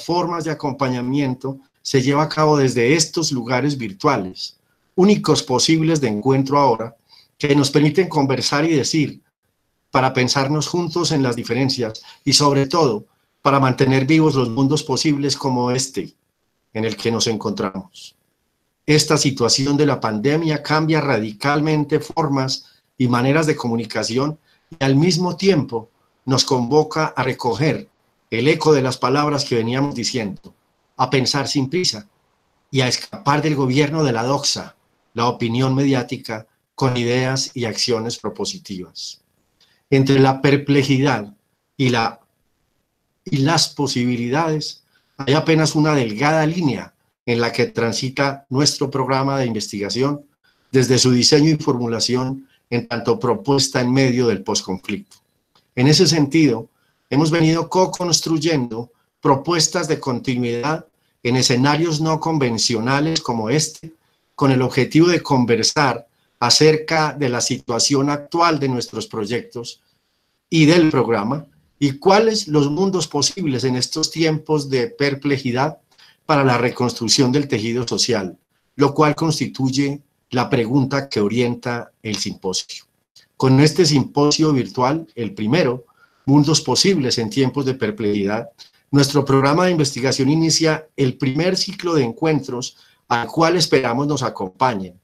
formas de acompañamiento se lleva a cabo desde estos lugares virtuales, únicos posibles de encuentro ahora, que nos permiten conversar y decir, para pensarnos juntos en las diferencias y sobre todo para mantener vivos los mundos posibles como este en el que nos encontramos. Esta situación de la pandemia cambia radicalmente formas y maneras de comunicación y al mismo tiempo nos convoca a recoger el eco de las palabras que veníamos diciendo, a pensar sin prisa y a escapar del gobierno de la doxa, la opinión mediática, con ideas y acciones propositivas. Entre la perplejidad y las posibilidades hay apenas una delgada línea en la que transita nuestro programa de investigación desde su diseño y formulación en tanto propuesta en medio del posconflicto. En ese sentido, hemos venido co-construyendo propuestas de continuidad en escenarios no convencionales como este, con el objetivo de conversar acerca de la situación actual de nuestros proyectos y del programa, y cuáles los mundos posibles en estos tiempos de perplejidad para la reconstrucción del tejido social, lo cual constituye la pregunta que orienta el simposio. Con este simposio virtual, el primero, Mundos Posibles en Tiempos de Perplejidad, nuestro programa de investigación inicia el primer ciclo de encuentros al cual esperamos nos acompañen.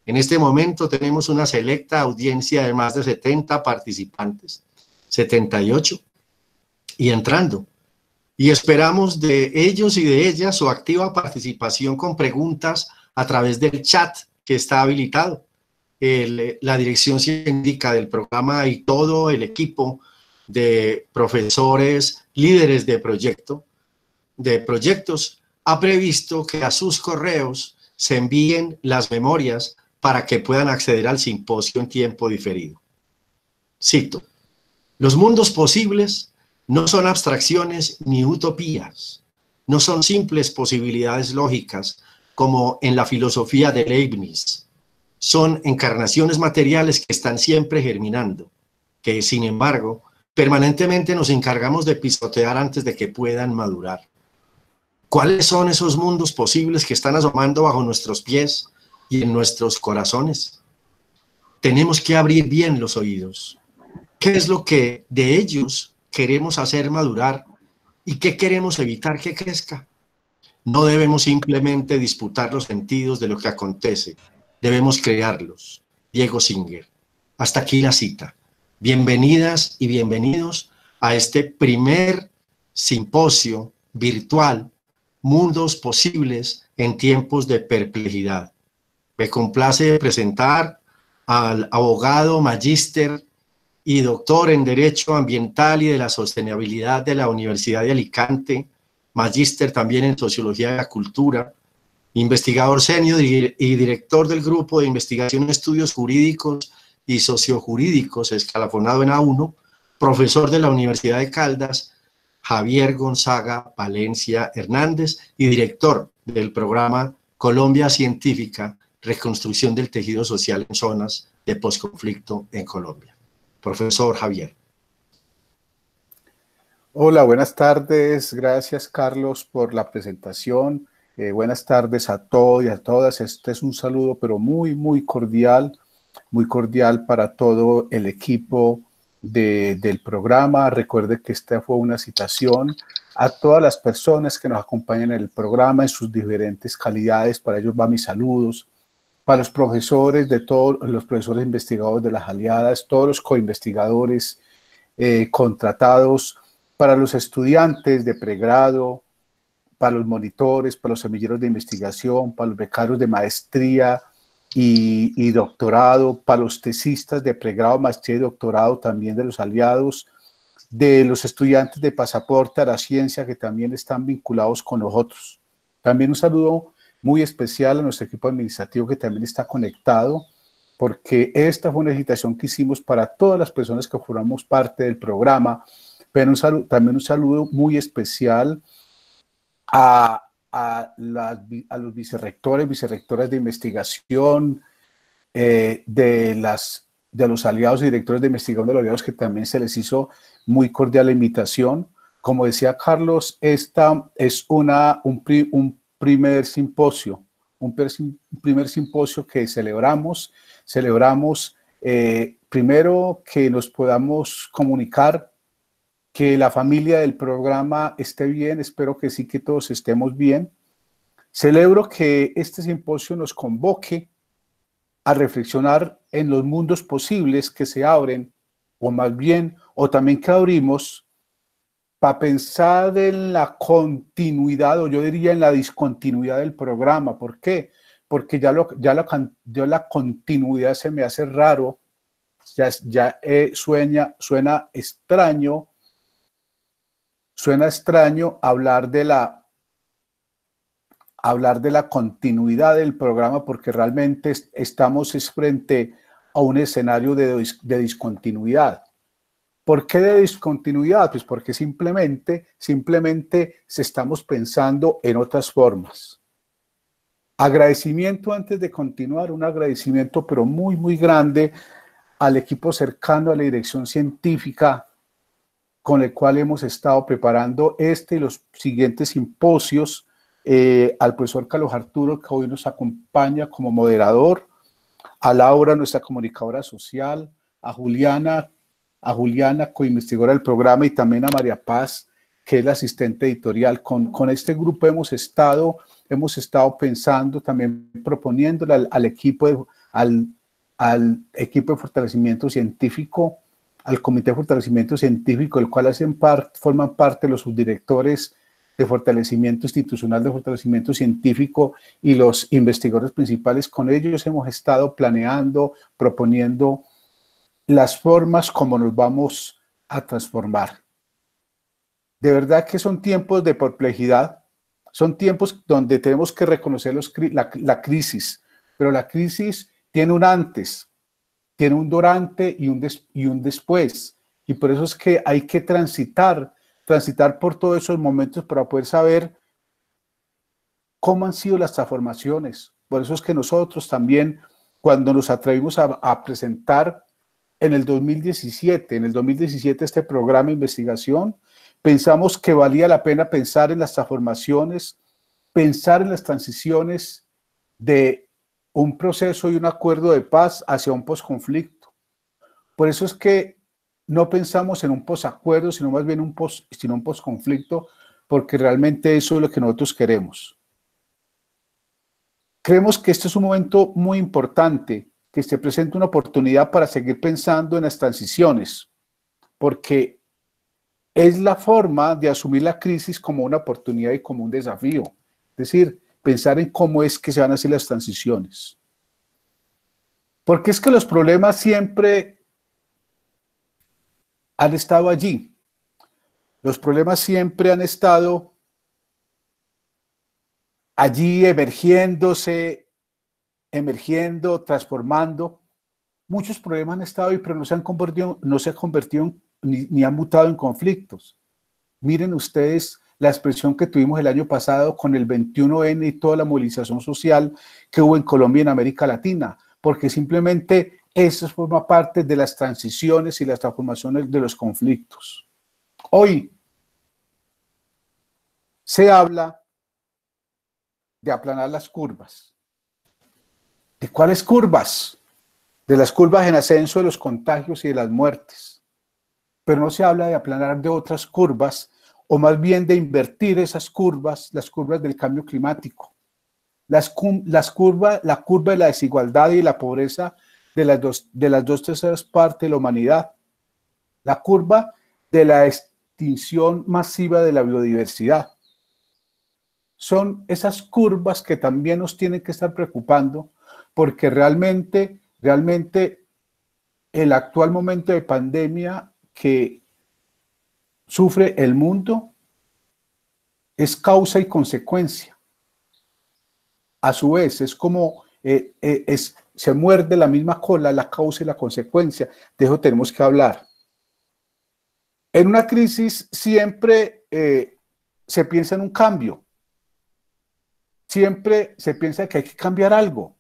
En este momento tenemos una selecta audiencia de más de 70 participantes, 78, y entrando. Y esperamos de ellos y de ellas su activa participación con preguntas a través del chat que está habilitado. La dirección científica del programa y todo el equipo de profesores, líderes de proyectos, ha previsto que a sus correos se envíen las memorias para que puedan acceder al simposio en tiempo diferido. Cito: los mundos posibles no son abstracciones ni utopías, no son simples posibilidades lógicas como en la filosofía de Leibniz, son encarnaciones materiales que están siempre germinando, que sin embargo permanentemente nos encargamos de pisotear antes de que puedan madurar. ¿Cuáles son esos mundos posibles que están asomando bajo nuestros pies y en nuestros corazones? Tenemos que abrir bien los oídos. ¿Qué es lo que de ellos queremos hacer madurar y qué queremos evitar que crezca? No debemos simplemente disputar los sentidos de lo que acontece, debemos crearlos. Diego Singer. Hasta aquí la cita. Bienvenidas y bienvenidos a este primer simposio virtual, Mundos Posibles en Tiempos de Perplejidad. Me complace presentar al abogado, magíster y doctor en Derecho Ambiental y de la Sostenibilidad de la Universidad de Alicante, magíster también en Sociología de la Cultura, investigador senior y director del Grupo de Investigación en Estudios Jurídicos y Sociojurídicos, escalafonado en A1, profesor de la Universidad de Caldas, Javier Gonzaga Valencia Hernández, y director del programa Colombia Científica, Reconstrucción del Tejido Social en Zonas de Postconflicto en Colombia. Profesor Javier. Hola, buenas tardes. Gracias, Carlos, por la presentación. Buenas tardes a todos y a todas. Este es un saludo, pero muy cordial para todo el equipo del programa. Recuerde que esta fue una citación a todas las personas que nos acompañan en el programa en sus diferentes calidades. Para ellos van mis saludos. Para los profesores de todos los profesores investigadores de las aliadas, todos los coinvestigadores contratados, para los estudiantes de pregrado, para los monitores, para los semilleros de investigación, para los becarios de maestría y doctorado, para los tesistas de pregrado, maestría y doctorado también de los aliados, de los estudiantes de pasaporte a la ciencia que también están vinculados con nosotros. También un saludo muy especial a nuestro equipo administrativo que también está conectado, porque esta fue una invitación que hicimos para todas las personas que formamos parte del programa, pero también un saludo muy especial a los vicerrectores, vicerrectoras de investigación, de los aliados y directores de investigación de los aliados, que también se les hizo muy cordial la invitación. Como decía Carlos, esta es un primer simposio, un primer simposio que celebramos. Celebramos primero que nos podamos comunicar, que la familia del programa esté bien, espero que sí, que todos estemos bien. Celebro que este simposio nos convoque a reflexionar en los mundos posibles que se abren, o más bien, o también que abrimos, para pensar en la continuidad, o yo diría en la discontinuidad del programa. ¿Por qué? Porque ya la continuidad se me hace raro, suena extraño hablar de la continuidad del programa, porque realmente estamos frente a un escenario de discontinuidad. ¿Por qué de discontinuidad? Pues porque simplemente se estamos pensando en otras formas. Agradecimiento antes de continuar, un agradecimiento pero muy, muy grande al equipo cercano a la dirección científica con el cual hemos estado preparando este y los siguientes simposios, al profesor Carlos Arturo, que hoy nos acompaña como moderador, a Laura, nuestra comunicadora social, a Juliana, coinvestigadora del programa, y también a María Paz, que es la asistente editorial. Con este grupo hemos estado pensando, también proponiéndole al equipo de fortalecimiento científico, al Comité de Fortalecimiento Científico, el cual forman parte los subdirectores de fortalecimiento institucional, de fortalecimiento científico, y los investigadores principales. Con ellos hemos estado planeando, proponiendo las formas como nos vamos a transformar. De verdad que son tiempos de perplejidad, son tiempos donde tenemos que reconocer la crisis, pero la crisis tiene un antes, tiene un durante y un después, y por eso es que hay que transitar por todos esos momentos para poder saber cómo han sido las transformaciones. Por eso es que nosotros también, cuando nos atrevimos a presentar en el 2017 este programa de investigación, pensamos que valía la pena pensar en las transformaciones, pensar en las transiciones de un proceso y un acuerdo de paz hacia un posconflicto. Por eso es que no pensamos en un posacuerdo, sino más bien un posconflicto, porque realmente eso es lo que nosotros queremos. Creemos que este es un momento muy importante, que se presenta una oportunidad para seguir pensando en las transiciones, porque es la forma de asumir la crisis como una oportunidad y como un desafío. Es decir, pensar en cómo es que se van a hacer las transiciones. Porque es que los problemas siempre han estado allí. Los problemas siempre han estado allí emergiendo, transformando. Muchos problemas han estado ahí, pero no se han convertido ni han mutado en conflictos. Miren ustedes la expresión que tuvimos el año pasado con el 21N y toda la movilización social que hubo en Colombia y en América Latina, porque simplemente eso forma parte de las transiciones y las transformaciones de los conflictos. Hoy se habla de aplanar las curvas. ¿De cuáles curvas? De las curvas en ascenso de los contagios y de las muertes. Pero no se habla de aplanar de otras curvas, o más bien de invertir esas curvas, las curvas del cambio climático. La curva de la desigualdad y la pobreza de las dos terceras partes de la humanidad. La curva de la extinción masiva de la biodiversidad. Son esas curvas que también nos tienen que estar preocupando, porque realmente el actual momento de pandemia que sufre el mundo es causa y consecuencia. A su vez, es como se muerde la misma cola, la causa y la consecuencia. De eso tenemos que hablar. En una crisis siempre se piensa en un cambio. Siempre se piensa que hay que cambiar algo.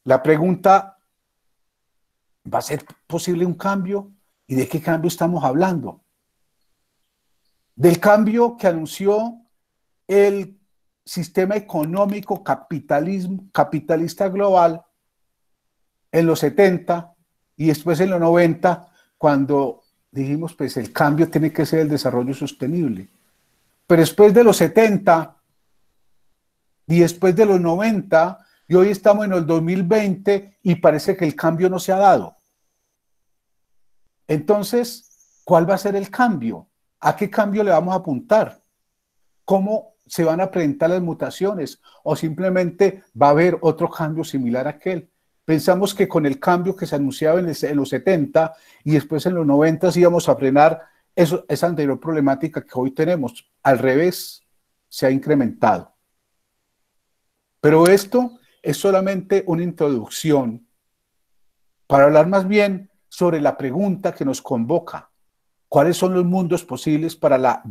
La pregunta, ¿va a ser posible un cambio? ¿Y de qué cambio estamos hablando? del cambio que anunció el sistema económico capitalista global en los 70 y después en los 90, cuando dijimos, pues el cambio tiene que ser el desarrollo sostenible. Pero después de los 70 y después de los 90, y hoy estamos en el 2020 y parece que el cambio no se ha dado. Entonces, ¿cuál va a ser el cambio? ¿A qué cambio le vamos a apuntar? ¿Cómo se van a presentar las mutaciones? ¿O simplemente va a haber otro cambio similar a aquel? Pensamos que con el cambio que se anunciaba en los 70 y después en los 90 íbamos a frenar esa anterior problemática que hoy tenemos. Al revés, se ha incrementado. Pero esto es solamente una introducción para hablar más bien sobre la pregunta que nos convoca. ¿Cuáles son los mundos posibles para la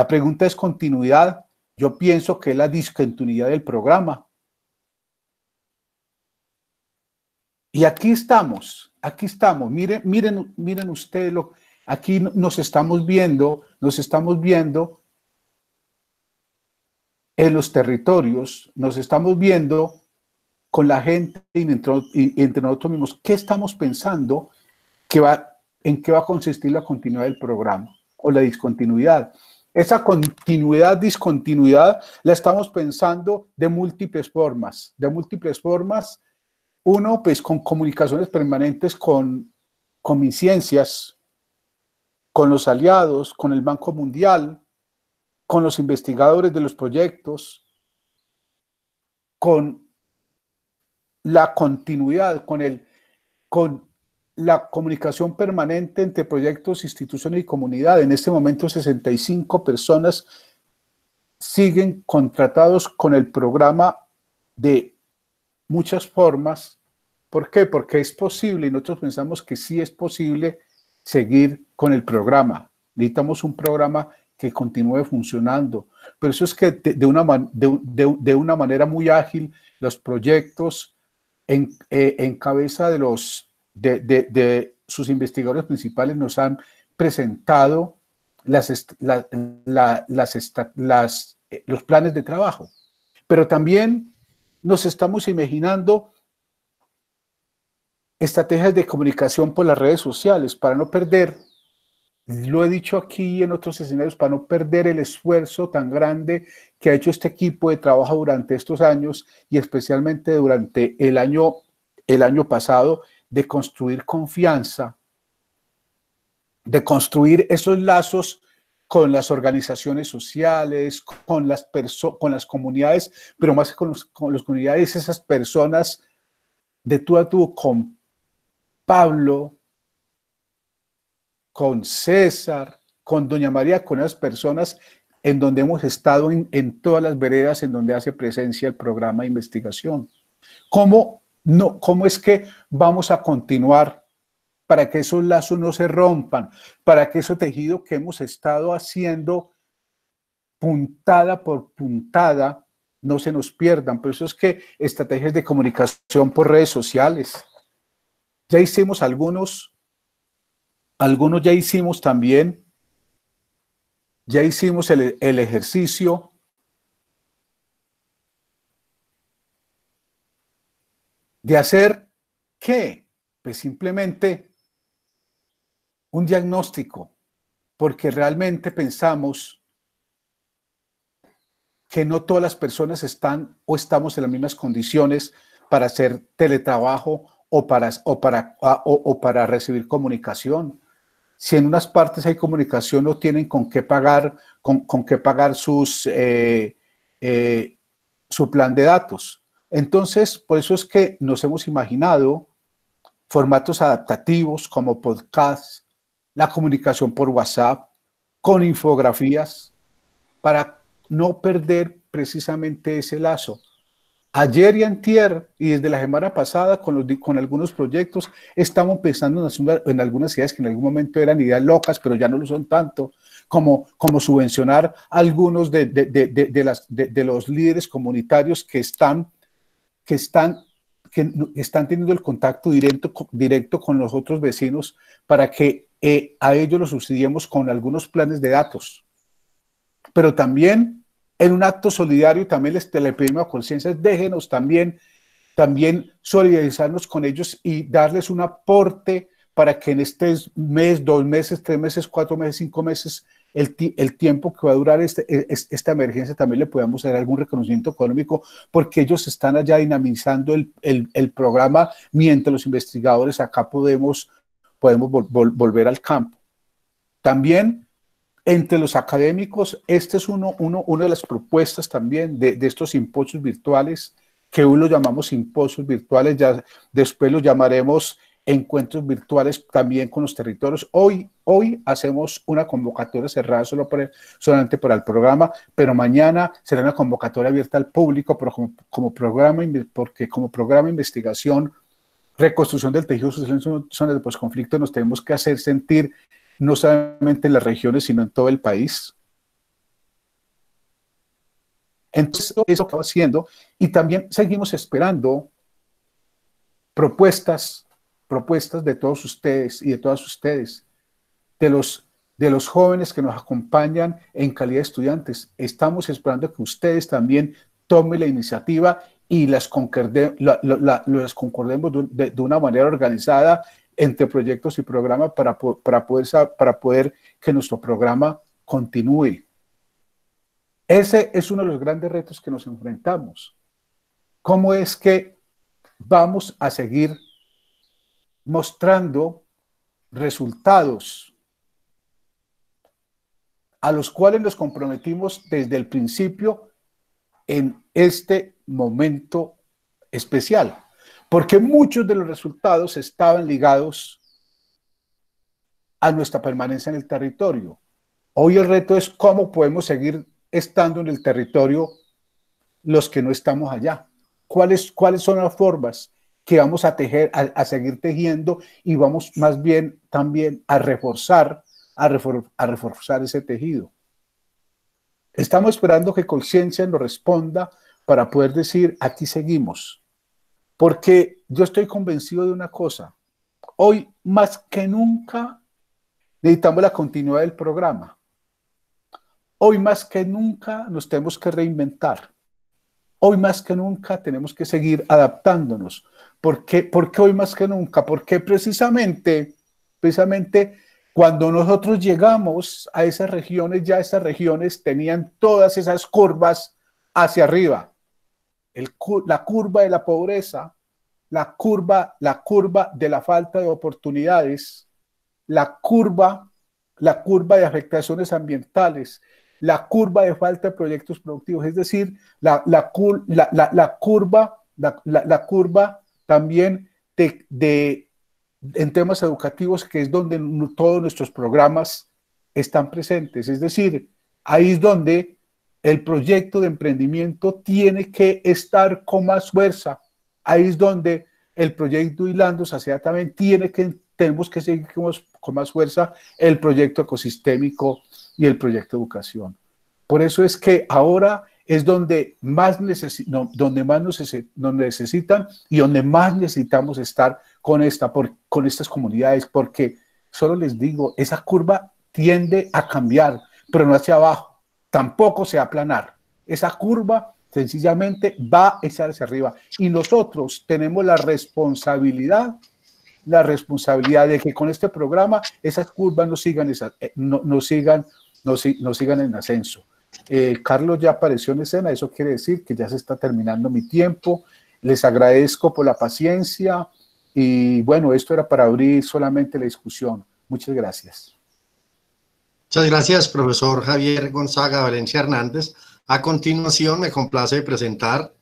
pregunta es continuidad? Yo pienso que es la discontinuidad del programa. Y aquí estamos. Miren ustedes, aquí nos estamos viendo en los territorios, nos estamos viendo con la gente y entre nosotros mismos. ¿Qué estamos pensando en qué va a consistir la continuidad del programa o la discontinuidad? Esa continuidad, discontinuidad, la estamos pensando de múltiples formas. Uno, pues con comunicaciones permanentes con MinCiencias, con los aliados, con el Banco Mundial, con los investigadores de los proyectos, con la continuidad, con la comunicación permanente entre proyectos, instituciones y comunidad. En este momento 65 personas siguen contratados con el programa de muchas formas. ¿Por qué? Porque es posible, y nosotros pensamos que sí es posible seguir con el programa. Necesitamos un programa que continúe funcionando. Pero eso es que de una manera muy ágil, los proyectos en cabeza de sus investigadores principales nos han presentado los planes de trabajo. Pero también nos estamos imaginando estrategias de comunicación por las redes sociales para no perder, lo he dicho aquí en otros escenarios, para no perder el esfuerzo tan grande que ha hecho este equipo de trabajo durante estos años y especialmente durante el año pasado, de construir confianza, de construir esos lazos con las organizaciones sociales, con las comunidades, pero más que con las comunidades, esas personas de tú a tú, con Pablo, con César, con Doña María, con esas personas en donde hemos estado en todas las veredas en donde hace presencia el programa de investigación. ¿Cómo es que vamos a continuar para que esos lazos no se rompan, para que ese tejido que hemos estado haciendo puntada por puntada no se nos pierdan? Por eso es que estrategias de comunicación por redes sociales. Ya hicimos algunos ya hicimos también, ya hicimos el ejercicio de hacer, ¿qué? Pues simplemente un diagnóstico, porque realmente pensamos que no todas las personas están o estamos en las mismas condiciones para hacer teletrabajo o para recibir comunicación. Si en unas partes hay comunicación, no tienen con qué pagar, con qué pagar su plan de datos. Entonces, por eso es que nos hemos imaginado formatos adaptativos como podcasts, la comunicación por WhatsApp, con infografías, para no perder precisamente ese lazo. Ayer y antier, y desde la semana pasada, con algunos proyectos, estamos pensando en algunas ideas que en algún momento eran ideas locas, pero ya no lo son tanto, como subvencionar a algunos de los líderes comunitarios que están teniendo el contacto directo con los otros vecinos para que a ellos los subsidiemos con algunos planes de datos, pero también en un acto solidario también le pedimos a Colciencia, déjenos también solidarizarnos con ellos y darles un aporte para que en este mes, 2 meses, 3 meses, 4 meses, 5 meses, el tiempo que va a durar esta emergencia, también le podamos dar algún reconocimiento económico, porque ellos están allá dinamizando el programa, mientras los investigadores acá podemos volver al campo. También, entre los académicos, este es una de las propuestas también de estos simposios virtuales, que hoy lo llamamos simposios virtuales, ya después los llamaremos encuentros virtuales también con los territorios. Hoy hacemos una convocatoria cerrada solamente para el programa, pero mañana será una convocatoria abierta al público, pero porque como programa de investigación, reconstrucción del tejido social en zonas de posconflicto, nos tenemos que hacer sentir no solamente en las regiones, sino en todo el país. Entonces, eso acaba haciendo, y también seguimos esperando propuestas de todos ustedes y de todas ustedes, de los jóvenes que nos acompañan en calidad de estudiantes. Estamos esperando que ustedes también tomen la iniciativa y las concordemos de una manera organizada entre proyectos y programas para poder que nuestro programa continúe. Ese es uno de los grandes retos que nos enfrentamos. ¿Cómo es que vamos a seguir mostrando resultados a los cuales nos comprometimos desde el principio en este momento especial? Porque muchos de los resultados estaban ligados a nuestra permanencia en el territorio. Hoy el reto es cómo podemos seguir estando en el territorio los que no estamos allá. ¿Cuáles son las formas que vamos a tejer, a seguir tejiendo, y vamos más bien también a reforzar ese tejido? Estamos esperando que Colciencia nos responda para poder decir, aquí seguimos. Porque yo estoy convencido de una cosa: hoy más que nunca necesitamos la continuidad del programa. Hoy más que nunca nos tenemos que reinventar. Hoy más que nunca tenemos que seguir adaptándonos. ¿Por qué hoy más que nunca? Porque precisamente cuando nosotros llegamos a esas regiones, ya esas regiones tenían todas esas curvas hacia arriba. La curva de la pobreza, la curva de la falta de oportunidades, la curva de afectaciones ambientales, la curva de falta de proyectos productivos, es decir, la curva también en temas educativos, que es donde todos nuestros programas están presentes. Es decir, ahí es donde el proyecto de emprendimiento tiene que estar con más fuerza. Ahí es donde el proyecto Hilando Sociedad también tenemos que seguir con más fuerza el proyecto ecosistémico y el proyecto educación. Por eso es que ahora es donde más nos necesitan y donde más necesitamos estar con estas comunidades, porque solo les digo, esa curva tiende a cambiar, pero no hacia abajo, tampoco se va a aplanar. Esa curva sencillamente va a echar hacia arriba, y nosotros tenemos la responsabilidad de que con este programa esas curvas no sigan en ascenso. Carlos ya apareció en escena, eso quiere decir que ya se está terminando mi tiempo. Les agradezco por la paciencia y bueno, esto era para abrir solamente la discusión. Muchas gracias. Muchas gracias, profesor Javier Gonzaga Valencia Hernández. A continuación me complace presentar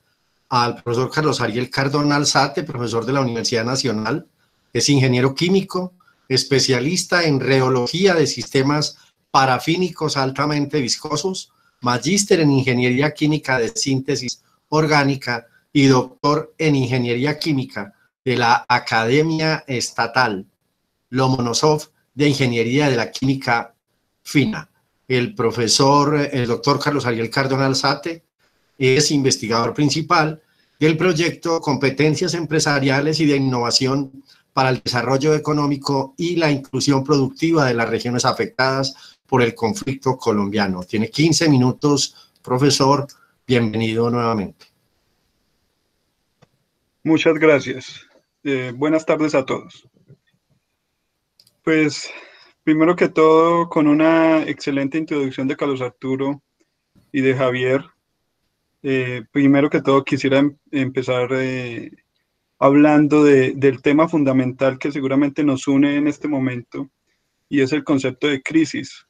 al profesor Carlos Ariel Cardona Alzate, profesor de la Universidad Nacional. Es ingeniero químico, especialista en reología de sistemas parafínicos altamente viscosos, magíster en ingeniería química de síntesis orgánica y doctor en ingeniería química de la Academia Estatal Lomonosov de Ingeniería de la Química Fina. El doctor Carlos Ariel Cardona Alzate es investigador principal del proyecto Competencias Empresariales y de Innovación para el desarrollo económico y la inclusión productiva de las regiones afectadas por el conflicto colombiano. Tiene 15 minutos, profesor. Bienvenido nuevamente. Muchas gracias. Buenas tardes a todos. Pues, primero que todo, con una excelente introducción de Carlos Arturo y de Javier, primero que todo quisiera empezar hablando del tema fundamental que seguramente nos une en este momento, y es el concepto de crisis.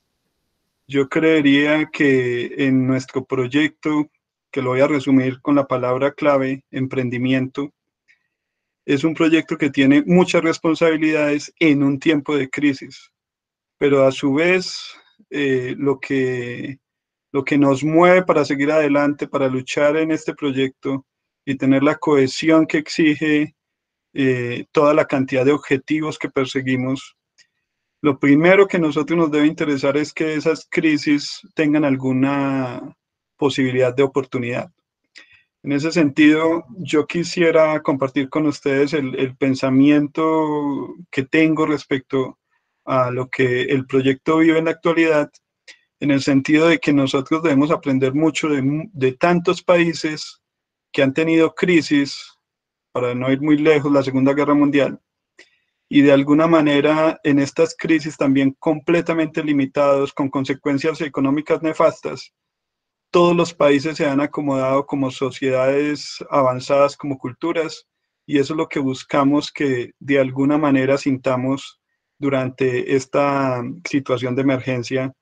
Yo creería que en nuestro proyecto, que lo voy a resumir con la palabra clave, emprendimiento, es un proyecto que tiene muchas responsabilidades en un tiempo de crisis, pero a su vez lo que nos mueve para seguir adelante, para luchar en este proyecto y tener la cohesión que exige toda la cantidad de objetivos que perseguimos, lo primero que a nosotros nos debe interesar es que esas crisis tengan alguna posibilidad de oportunidad. En ese sentido, yo quisiera compartir con ustedes el pensamiento que tengo respecto a lo que el proyecto vive en la actualidad, en el sentido de que nosotros debemos aprender mucho de tantos países que han tenido crisis, para no ir muy lejos, la Segunda Guerra Mundial, y de alguna manera en estas crisis también completamente limitados, con consecuencias económicas nefastas, todos los países se han acomodado como sociedades avanzadas, como culturas, y eso es lo que buscamos que de alguna manera sintamos durante esta situación de emergencia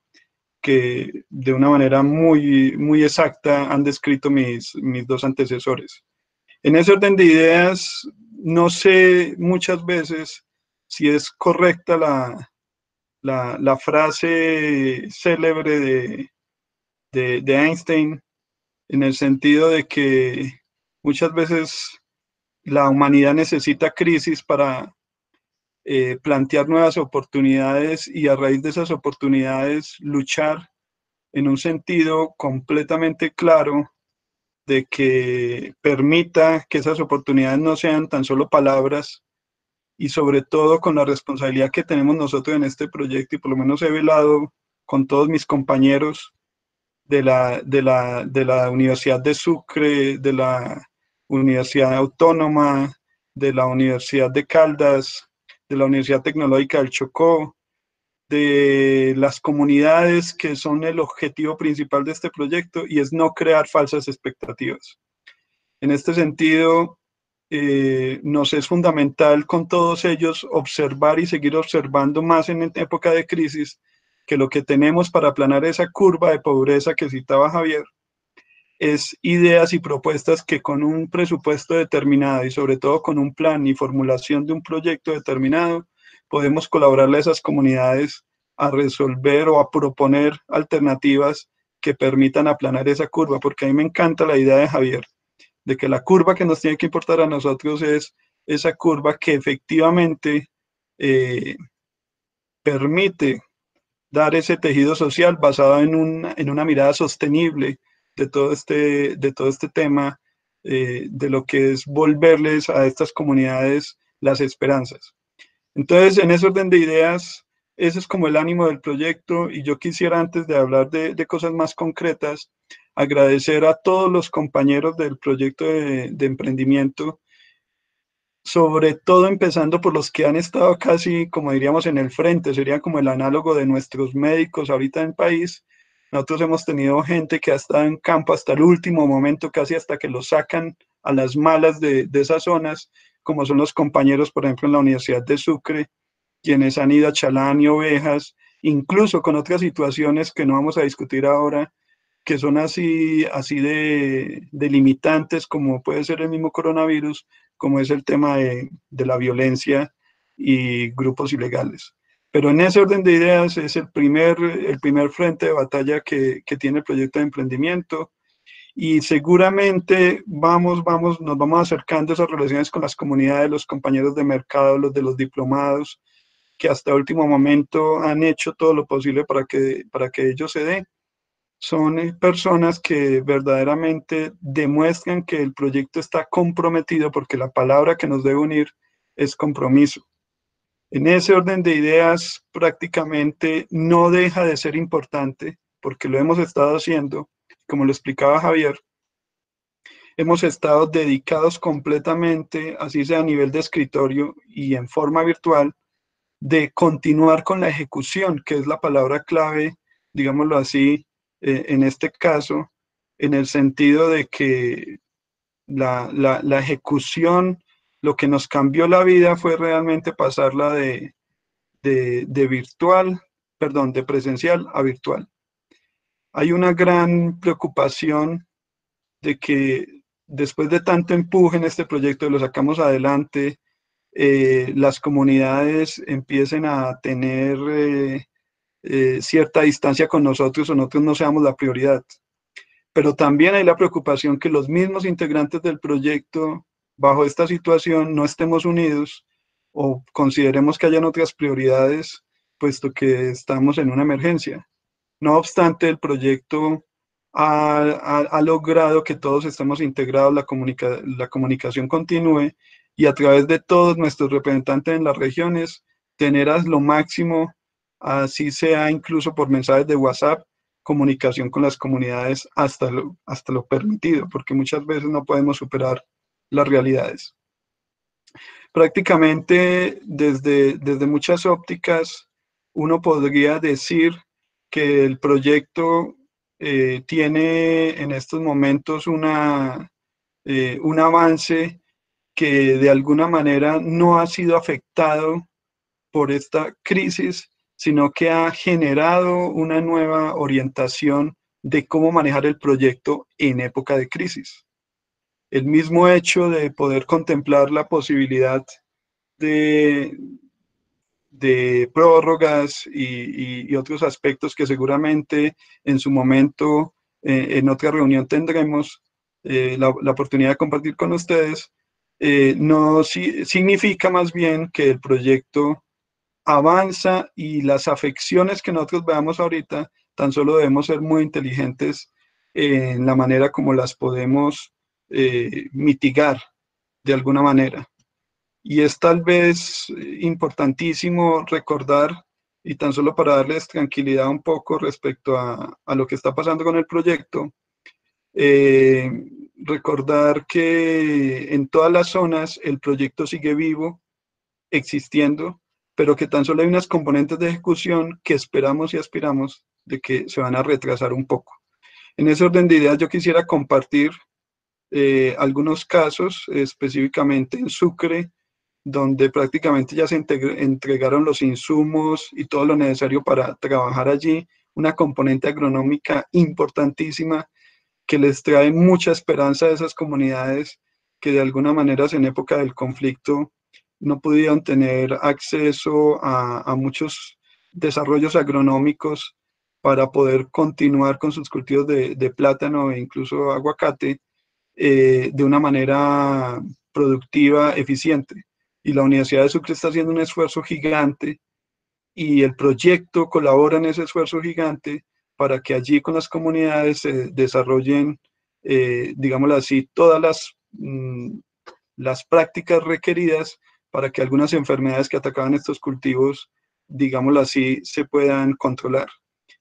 que de una manera muy, muy exacta han descrito mis dos antecesores. En ese orden de ideas, no sé muchas veces si es correcta la frase célebre de Einstein, en el sentido de que muchas veces la humanidad necesita crisis para plantear nuevas oportunidades y a raíz de esas oportunidades luchar en un sentido completamente claro de que permita que esas oportunidades no sean tan solo palabras, y sobre todo con la responsabilidad que tenemos nosotros en este proyecto, y por lo menos he velado con todos mis compañeros de la Universidad de Sucre, de la Universidad Autónoma, de la Universidad de Caldas, de la Universidad Tecnológica del Chocó, de las comunidades que son el objetivo principal de este proyecto, y es no crear falsas expectativas. En este sentido, nos es fundamental con todos ellos observar y seguir observando más en época de crisis, que lo que tenemos para aplanar esa curva de pobreza que citaba Javier es ideas y propuestas que con un presupuesto determinado y sobre todo con un plan y formulación de un proyecto determinado podemos colaborarle a esas comunidades a resolver o a proponer alternativas que permitan aplanar esa curva, porque a mí me encanta la idea de Javier, de que la curva que nos tiene que importar a nosotros es esa curva que efectivamente permite dar ese tejido social basado en una mirada sostenible de todo este tema, de lo que es volverles a estas comunidades las esperanzas. Entonces, en ese orden de ideas, ese es como el ánimo del proyecto, y yo quisiera, antes de hablar de cosas más concretas, agradecer a todos los compañeros del proyecto de emprendimiento, sobre todo empezando por los que han estado casi, como diríamos, en el frente, sería como el análogo de nuestros médicos ahorita en el país. Nosotros hemos tenido gente que ha estado en campo hasta el último momento, casi hasta que lo sacan a las malas de esas zonas, como son los compañeros, por ejemplo, en la Universidad de Sucre, quienes han ido a Chalán y Ovejas, incluso con otras situaciones que no vamos a discutir ahora, que son así de limitantes, como puede ser el mismo coronavirus, como es el tema de la violencia y grupos ilegales. Pero en ese orden de ideas es el primer frente de batalla que tiene el proyecto de emprendimiento, y seguramente nos vamos acercando a esas relaciones con las comunidades, los compañeros de mercado, los de los diplomados, que hasta el último momento han hecho todo lo posible para que ello se dé. Son personas que verdaderamente demuestran que el proyecto está comprometido, porque la palabra que nos debe unir es compromiso. En ese orden de ideas, prácticamente no deja de ser importante, porque lo hemos estado haciendo, como lo explicaba Javier, hemos estado dedicados completamente, así sea a nivel de escritorio y en forma virtual, de continuar con la ejecución, que es la palabra clave, digámoslo así, en este caso, en el sentido de que la ejecución, lo que nos cambió la vida fue realmente pasarla de virtual, perdón, de presencial a virtual. Hay una gran preocupación de que después de tanto empuje en este proyecto, lo sacamos adelante, las comunidades empiecen a tener cierta distancia con nosotros o nosotros no seamos la prioridad. Pero también hay la preocupación que los mismos integrantes del proyecto, bajo esta situación, no estemos unidos o consideremos que hayan otras prioridades, puesto que estamos en una emergencia. No obstante, el proyecto ha logrado que todos estemos integrados, la comunicación continúe y a través de todos nuestros representantes en las regiones, tener a lo máximo, así sea incluso por mensajes de WhatsApp, comunicación con las comunidades hasta lo permitido, porque muchas veces no podemos superar las realidades. Prácticamente desde muchas ópticas, uno podría decir que el proyecto tiene en estos momentos un avance que de alguna manera no ha sido afectado por esta crisis, sino que ha generado una nueva orientación de cómo manejar el proyecto en época de crisis. El mismo hecho de poder contemplar la posibilidad de prórrogas y otros aspectos que seguramente en su momento, en otra reunión tendremos la oportunidad de compartir con ustedes, no significa más bien que el proyecto avanza y las afecciones que nosotros veamos ahorita, tan solo debemos ser muy inteligentes en la manera como las podemos mitigar de alguna manera. Y es tal vez importantísimo recordar, y tan solo para darles tranquilidad un poco respecto a lo que está pasando con el proyecto, recordar que en todas las zonas el proyecto sigue vivo, existiendo, pero que tan solo hay unas componentes de ejecución que esperamos y aspiramos de que se van a retrasar un poco. En ese orden de ideas yo quisiera compartir algunos casos, específicamente en Sucre, donde prácticamente ya se entregaron los insumos y todo lo necesario para trabajar allí, una componente agronómica importantísima que les trae mucha esperanza a esas comunidades que de alguna manera en época del conflicto no pudieron tener acceso a muchos desarrollos agronómicos para poder continuar con sus cultivos de plátano e incluso aguacate de una manera productiva, eficiente. Y la Universidad de Sucre está haciendo un esfuerzo gigante y el proyecto colabora en ese esfuerzo gigante para que allí con las comunidades se desarrollen, digámoslo así, todas las prácticas requeridas para que algunas enfermedades que atacaban estos cultivos, digámoslo así, se puedan controlar.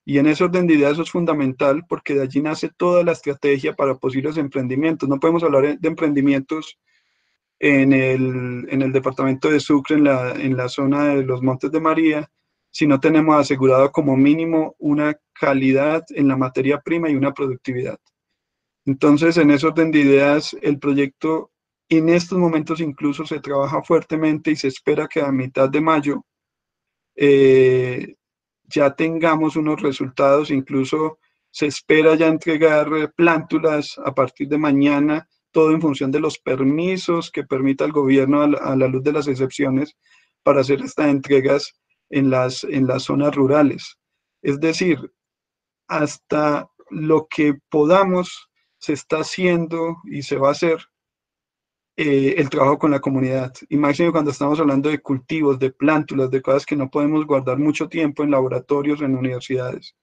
Y en ese orden de ideas eso es fundamental porque de allí nace toda la estrategia para posibles emprendimientos. No podemos hablar de emprendimientos en el departamento de Sucre, en la zona de los Montes de María, si no tenemos asegurado como mínimo una calidad en la materia prima y una productividad. Entonces, en ese orden de ideas, el proyecto en estos momentos incluso se trabaja fuertemente y se espera que a mitad de mayo ya tengamos unos resultados, incluso se espera ya entregar plántulas a partir de mañana, todo en función de los permisos que permita el gobierno a la luz de las excepciones para hacer estas entregas en las zonas rurales. Es decir, hasta lo que podamos se está haciendo y se va a hacer el trabajo con la comunidad. Y máximo cuando estamos hablando de cultivos, de plántulas, de cosas que no podemos guardar mucho tiempo en laboratorios, en universidades.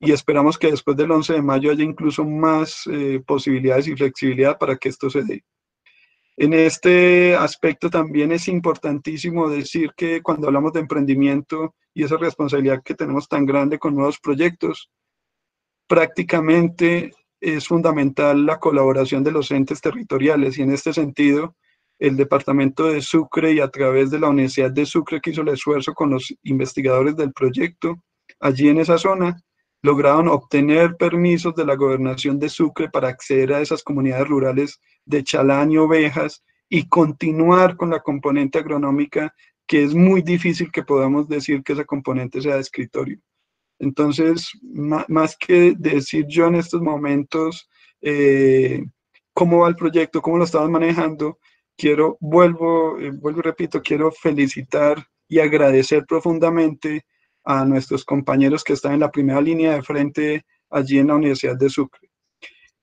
Y esperamos que después del 11 de mayo haya incluso más posibilidades y flexibilidad para que esto se dé. En este aspecto también es importantísimo decir que cuando hablamos de emprendimiento y esa responsabilidad que tenemos tan grande con nuevos proyectos, prácticamente es fundamental la colaboración de los entes territoriales, y en este sentido el departamento de Sucre, y a través de la Universidad de Sucre, que hizo el esfuerzo con los investigadores del proyecto allí en esa zona, lograron obtener permisos de la gobernación de Sucre para acceder a esas comunidades rurales de Chalán y Ovejas y continuar con la componente agronómica, que es muy difícil que podamos decir que esa componente sea de escritorio. Entonces, más que decir yo en estos momentos cómo va el proyecto, cómo lo estamos manejando, vuelvo y repito, quiero felicitar y agradecer profundamente a nuestros compañeros que están en la primera línea de frente allí en la Universidad de Sucre.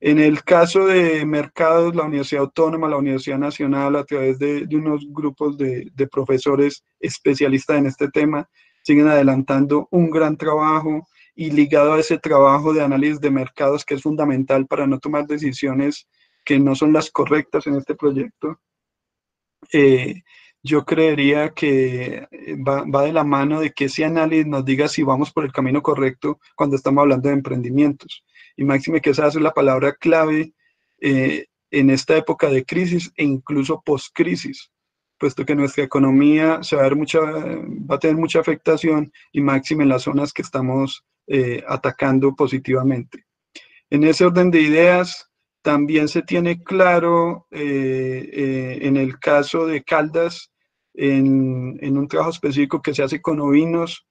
En el caso de mercados, la Universidad Autónoma, la Universidad Nacional, a través de unos grupos de profesores especialistas en este tema, siguen adelantando un gran trabajo, y ligado a ese trabajo de análisis de mercados, que es fundamental para no tomar decisiones que no son las correctas en este proyecto, yo creería que va de la mano de que ese análisis nos diga si vamos por el camino correcto cuando estamos hablando de emprendimientos. Y máxime que esa es la palabra clave en esta época de crisis e incluso post-crisis, puesto que nuestra economía va a tener mucha afectación, y máxime en las zonas que estamos atacando positivamente. En ese orden de ideas, también se tiene claro en el caso de Caldas, en un trabajo específico que se hace con ovinos,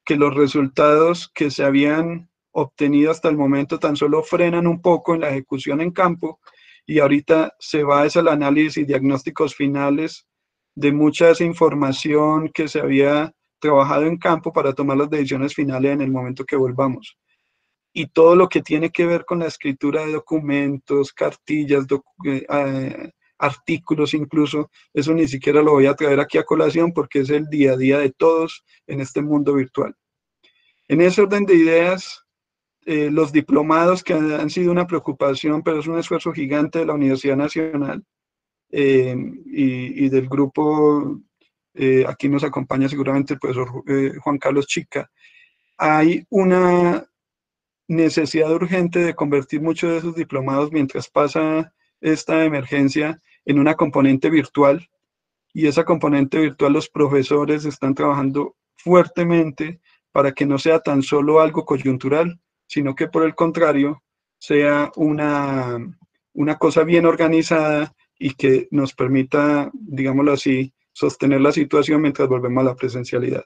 que los resultados que se habían obtenido hasta el momento tan solo frenan un poco en la ejecución en campo, y ahorita se va al análisis y diagnósticos finales de mucha de esa información que se había trabajado en campo para tomar las decisiones finales en el momento que volvamos. Y todo lo que tiene que ver con la escritura de documentos, cartillas, artículos incluso, eso ni siquiera lo voy a traer aquí a colación porque es el día a día de todos en este mundo virtual. En ese orden de ideas, los diplomados, que han sido una preocupación, pero es un esfuerzo gigante de la Universidad Nacional y del grupo, aquí nos acompaña seguramente el profesor Juan Carlos Chica. Hay una necesidad urgente de convertir muchos de esos diplomados, mientras pasa esta emergencia, en una componente virtual, y esa componente virtual los profesores están trabajando fuertemente para que no sea tan solo algo coyuntural, sino que por el contrario sea una cosa bien organizada y que nos permita, digámoslo así, sostener la situación mientras volvemos a la presencialidad.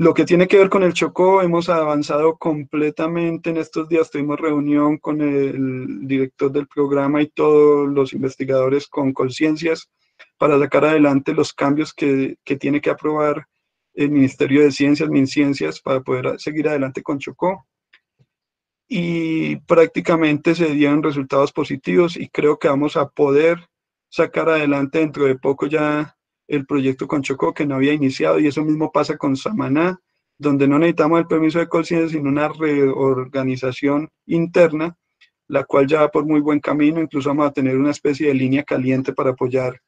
Lo que tiene que ver con el Chocó, hemos avanzado completamente en estos días. Tuvimos reunión con el director del programa y todos los investigadores con Colciencias para sacar adelante los cambios que tiene que aprobar el Ministerio de Ciencias, MinCiencias, para poder seguir adelante con Chocó. Y prácticamente se dieron resultados positivos, y creo que vamos a poder sacar adelante dentro de poco ya el proyecto con Chocó, que no había iniciado, y eso mismo pasa con Samaná, donde no necesitamos el permiso de Colciencias, sino una reorganización interna, la cual ya va por muy buen camino. Incluso vamos a tener una especie de línea caliente para apoyar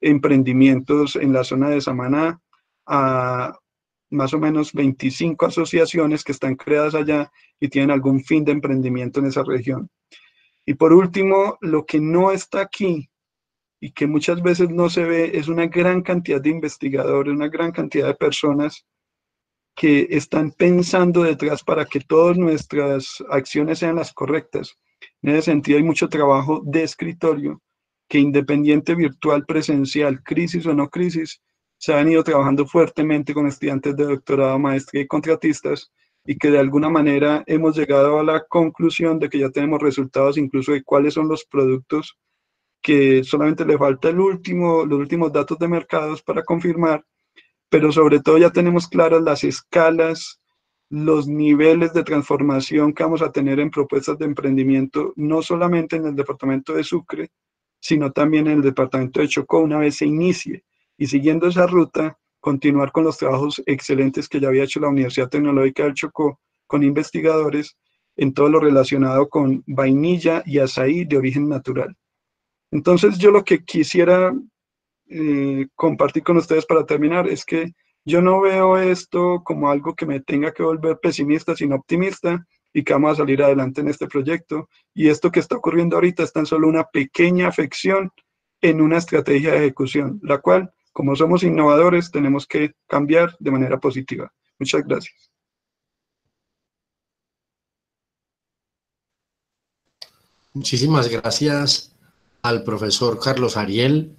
emprendimientos en la zona de Samaná, a más o menos 25 asociaciones que están creadas allá y tienen algún fin de emprendimiento en esa región. Y por último, lo que no está aquí y que muchas veces no se ve, es una gran cantidad de investigadores, una gran cantidad de personas que están pensando detrás para que todas nuestras acciones sean las correctas. En ese sentido, hay mucho trabajo de escritorio que, independiente, virtual, presencial, crisis o no crisis, se han ido trabajando fuertemente con estudiantes de doctorado, maestría y contratistas, y que de alguna manera hemos llegado a la conclusión de que ya tenemos resultados incluso de cuáles son los productos, que solamente le falta los últimos datos de mercados para confirmar, pero sobre todo ya tenemos claras las escalas, los niveles de transformación que vamos a tener en propuestas de emprendimiento, no solamente en el departamento de Sucre, sino también en el departamento de Chocó, una vez se inicie. Y siguiendo esa ruta, continuar con los trabajos excelentes que ya había hecho la Universidad Tecnológica del Chocó con investigadores en todo lo relacionado con vainilla y azaí de origen natural. Entonces yo lo que quisiera compartir con ustedes para terminar es que yo no veo esto como algo que me tenga que volver pesimista, sino optimista, y que vamos a salir adelante en este proyecto. Y esto que está ocurriendo ahorita es tan solo una pequeña afección en una estrategia de ejecución, la cual, como somos innovadores, tenemos que cambiar de manera positiva. Muchas gracias. Muchísimas gracias al profesor Carlos Ariel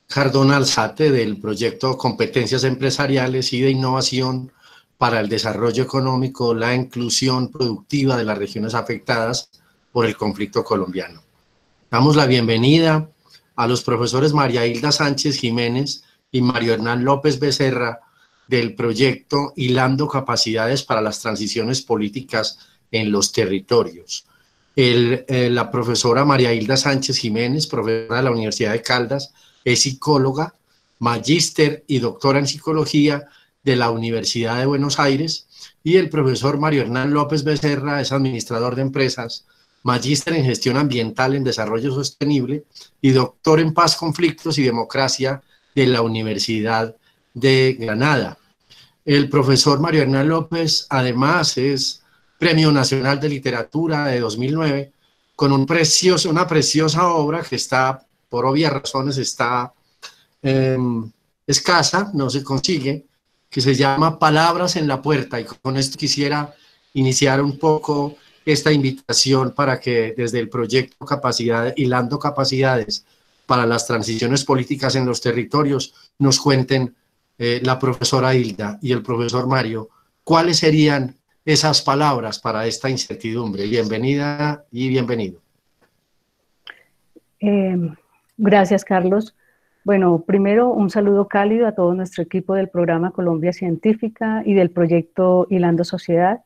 Cardona Alzate del proyecto Competencias Empresariales y de Innovación para el Desarrollo Económico, la Inclusión Productiva de las regiones afectadas por el conflicto colombiano. Damos la bienvenida a los profesores María Hilda Sánchez Jiménez y Mario Hernán López Becerra del proyecto Hilando Capacidades para las Transiciones Políticas en los Territorios. La profesora María Hilda Sánchez Jiménez, profesora de la Universidad de Caldas, es psicóloga, magíster y doctora en psicología de la Universidad de Buenos Aires, y el profesor Mario Hernán López Becerra es administrador de empresas, magíster en gestión ambiental en desarrollo sostenible y doctor en paz, conflictos y democracia de la Universidad de Granada. El profesor Mario Hernán López además es Premio Nacional de Literatura de 2009 con una preciosa obra que está, por obvias razones, está escasa, no se consigue, que se llama Palabras en la Puerta, y con esto quisiera iniciar un poco esta invitación para que desde el proyecto Hilando Capacidades para las Transiciones Políticas en los Territorios nos cuenten la profesora Hilda y el profesor Mario cuáles serían esas palabras para esta incertidumbre. Bienvenida y bienvenido. Gracias, Carlos. Bueno, primero un saludo cálido a todo nuestro equipo del programa Colombia Científica y del proyecto Hilando Sociedad,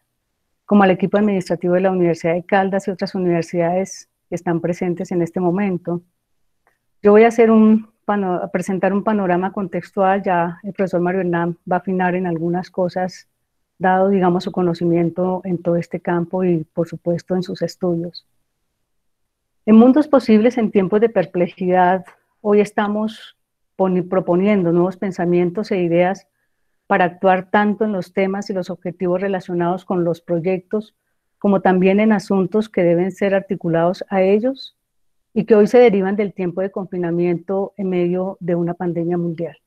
como al equipo administrativo de la Universidad de Caldas y otras universidades que están presentes en este momento. Yo voy a presentar un panorama contextual, ya el profesor Mario Hernán va a afinar en algunas cosas, dado, digamos, su conocimiento en todo este campo y, por supuesto, en sus estudios. En Mundos Posibles en Tiempos de Perplejidad, hoy estamos proponiendo nuevos pensamientos e ideas para actuar tanto en los temas y los objetivos relacionados con los proyectos, como también en asuntos que deben ser articulados a ellos y que hoy se derivan del tiempo de confinamiento en medio de una pandemia mundial.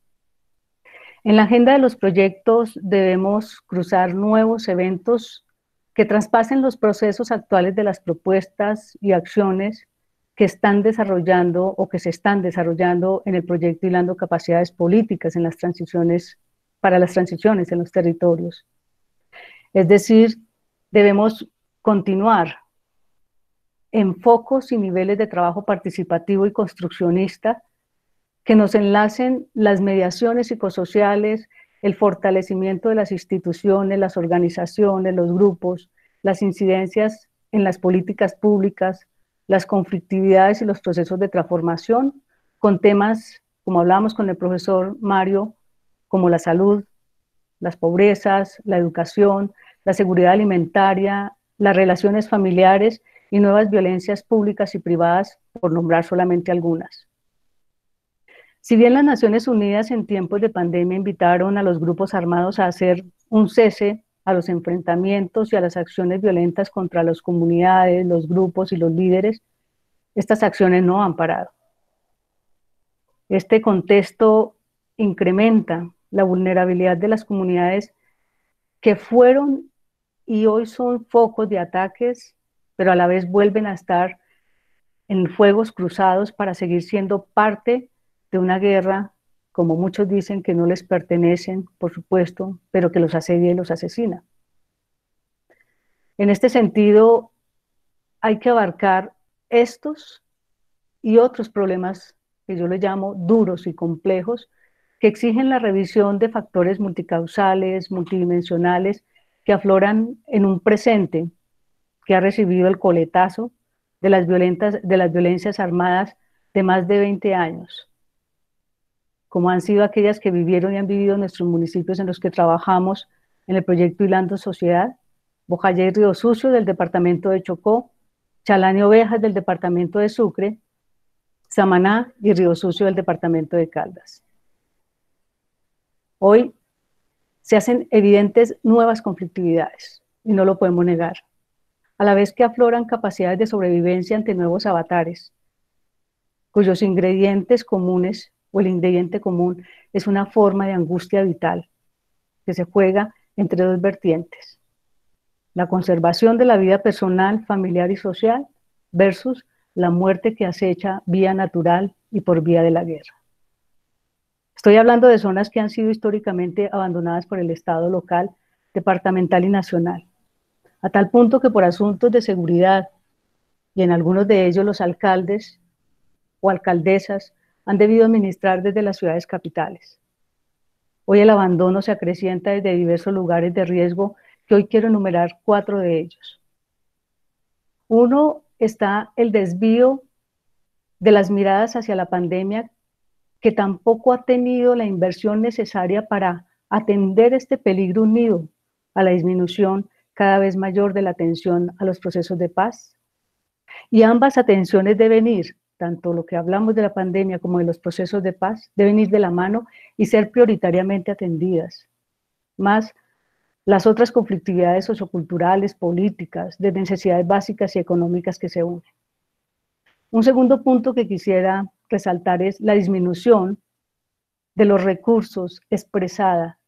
En la agenda de los proyectos debemos cruzar nuevos eventos que traspasen los procesos actuales de las propuestas y acciones que están desarrollando o que se están desarrollando en el proyecto Hilando Capacidades Políticas en las transiciones, para las transiciones en los territorios. Es decir, debemos continuar en focos y niveles de trabajo participativo y construccionista que nos enlacen las mediaciones psicosociales, el fortalecimiento de las instituciones, las organizaciones, los grupos, las incidencias en las políticas públicas, las conflictividades y los procesos de transformación, con temas, como hablábamos con el profesor Mario, como la salud, las pobrezas, la educación, la seguridad alimentaria, las relaciones familiares y nuevas violencias públicas y privadas, por nombrar solamente algunas. Si bien las Naciones Unidas en tiempos de pandemia invitaron a los grupos armados a hacer un cese a los enfrentamientos y a las acciones violentas contra las comunidades, los grupos y los líderes, estas acciones no han parado. Este contexto incrementa la vulnerabilidad de las comunidades que fueron y hoy son focos de ataques, pero a la vez vuelven a estar en fuegos cruzados para seguir siendo parte de una guerra, como muchos dicen, que no les pertenecen, por supuesto, pero que los asedia y los asesina. En este sentido, hay que abarcar estos y otros problemas que yo les llamo duros y complejos, que exigen la revisión de factores multicausales, multidimensionales, que afloran en un presente que ha recibido el coletazo de las violencias armadas de más de 20 años, como han sido aquellas que vivieron y han vivido nuestros municipios en los que trabajamos en el proyecto Hilando Sociedad, Bojayá y Río Sucio del departamento de Chocó, Chalán y Ovejas del departamento de Sucre, Samaná y Río Sucio del departamento de Caldas. Hoy se hacen evidentes nuevas conflictividades, y no lo podemos negar, a la vez que afloran capacidades de sobrevivencia ante nuevos avatares, cuyos ingredientes comunes, o el ingrediente común, es una forma de angustia vital, que se juega entre dos vertientes: la conservación de la vida personal, familiar y social, versus la muerte que acecha vía natural y por vía de la guerra. Estoy hablando de zonas que han sido históricamente abandonadas por el Estado local, departamental y nacional, a tal punto que por asuntos de seguridad, y en algunos de ellos los alcaldes o alcaldesas han debido administrar desde las ciudades capitales. Hoy el abandono se acrecienta desde diversos lugares de riesgo, que hoy quiero enumerar 4 de ellos. Uno está el desvío de las miradas hacia la pandemia, que tampoco ha tenido la inversión necesaria para atender este peligro, unido a la disminución cada vez mayor de la atención a los procesos de paz. Y ambas atenciones deben ir, tanto lo que hablamos de la pandemia como de los procesos de paz, deben ir de la mano y ser prioritariamente atendidas. Más las otras conflictividades socioculturales, políticas, de necesidades básicas y económicas que se unen. Un segundo punto que quisiera resaltar es la disminución de los recursos expresada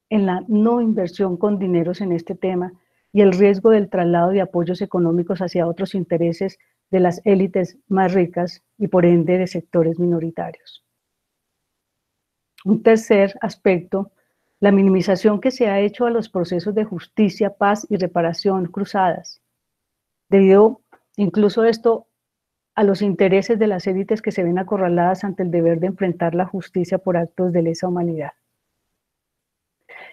en la no inversión con dineros en este tema y el riesgo del traslado de apoyos económicos hacia otros intereses de las élites más ricas y por ende de sectores minoritarios. Un tercer aspecto, la minimización que se ha hecho a los procesos de justicia, paz y reparación cruzadas, debido incluso esto a los intereses de las élites que se ven acorraladas ante el deber de enfrentar la justicia por actos de lesa humanidad.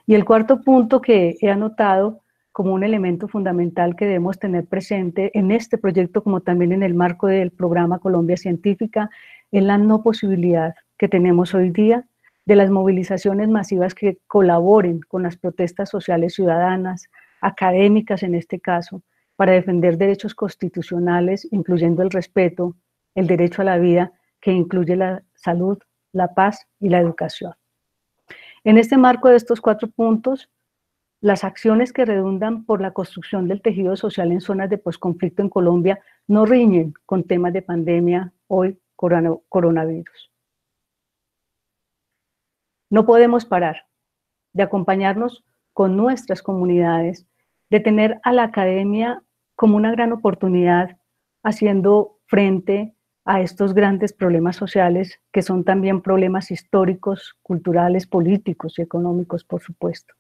Y el cuarto punto que he anotado como un elemento fundamental que debemos tener presente en este proyecto, como también en el marco del programa Colombia Científica, es la no posibilidad que tenemos hoy día de las movilizaciones masivas que colaboren con las protestas sociales ciudadanas, académicas en este caso, para defender derechos constitucionales, incluyendo el respeto, el derecho a la vida, que incluye la salud, la paz y la educación. En este marco de estos 4 puntos, las acciones que redundan por la construcción del tejido social en zonas de posconflicto en Colombia no riñen con temas de pandemia, hoy coronavirus. No podemos parar de acompañarnos con nuestras comunidades, de tener a la academia como una gran oportunidad haciendo frente a estos grandes problemas sociales que son también problemas históricos, culturales, políticos y económicos, por supuesto.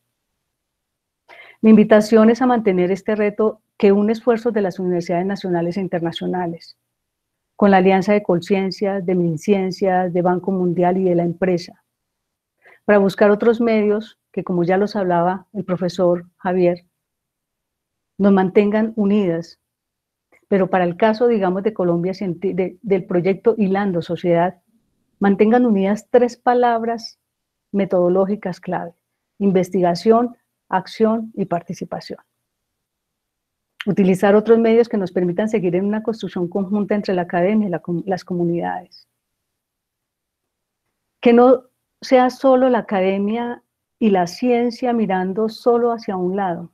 Mi invitación es a mantener este reto que une esfuerzos de las universidades nacionales e internacionales, con la alianza de Colciencias, de MinCiencias, de Banco Mundial y de la empresa, para buscar otros medios que, como ya los hablaba el profesor Javier, nos mantengan unidas, pero para el caso, digamos, de Colombia, del proyecto Hilando Sociedad, mantengan unidas 3 palabras metodológicas clave: investigación, acción y participación. Utilizar otros medios que nos permitan seguir en una construcción conjunta entre la academia y las comunidades. Que no sea solo la academia y la ciencia mirando solo hacia un lado,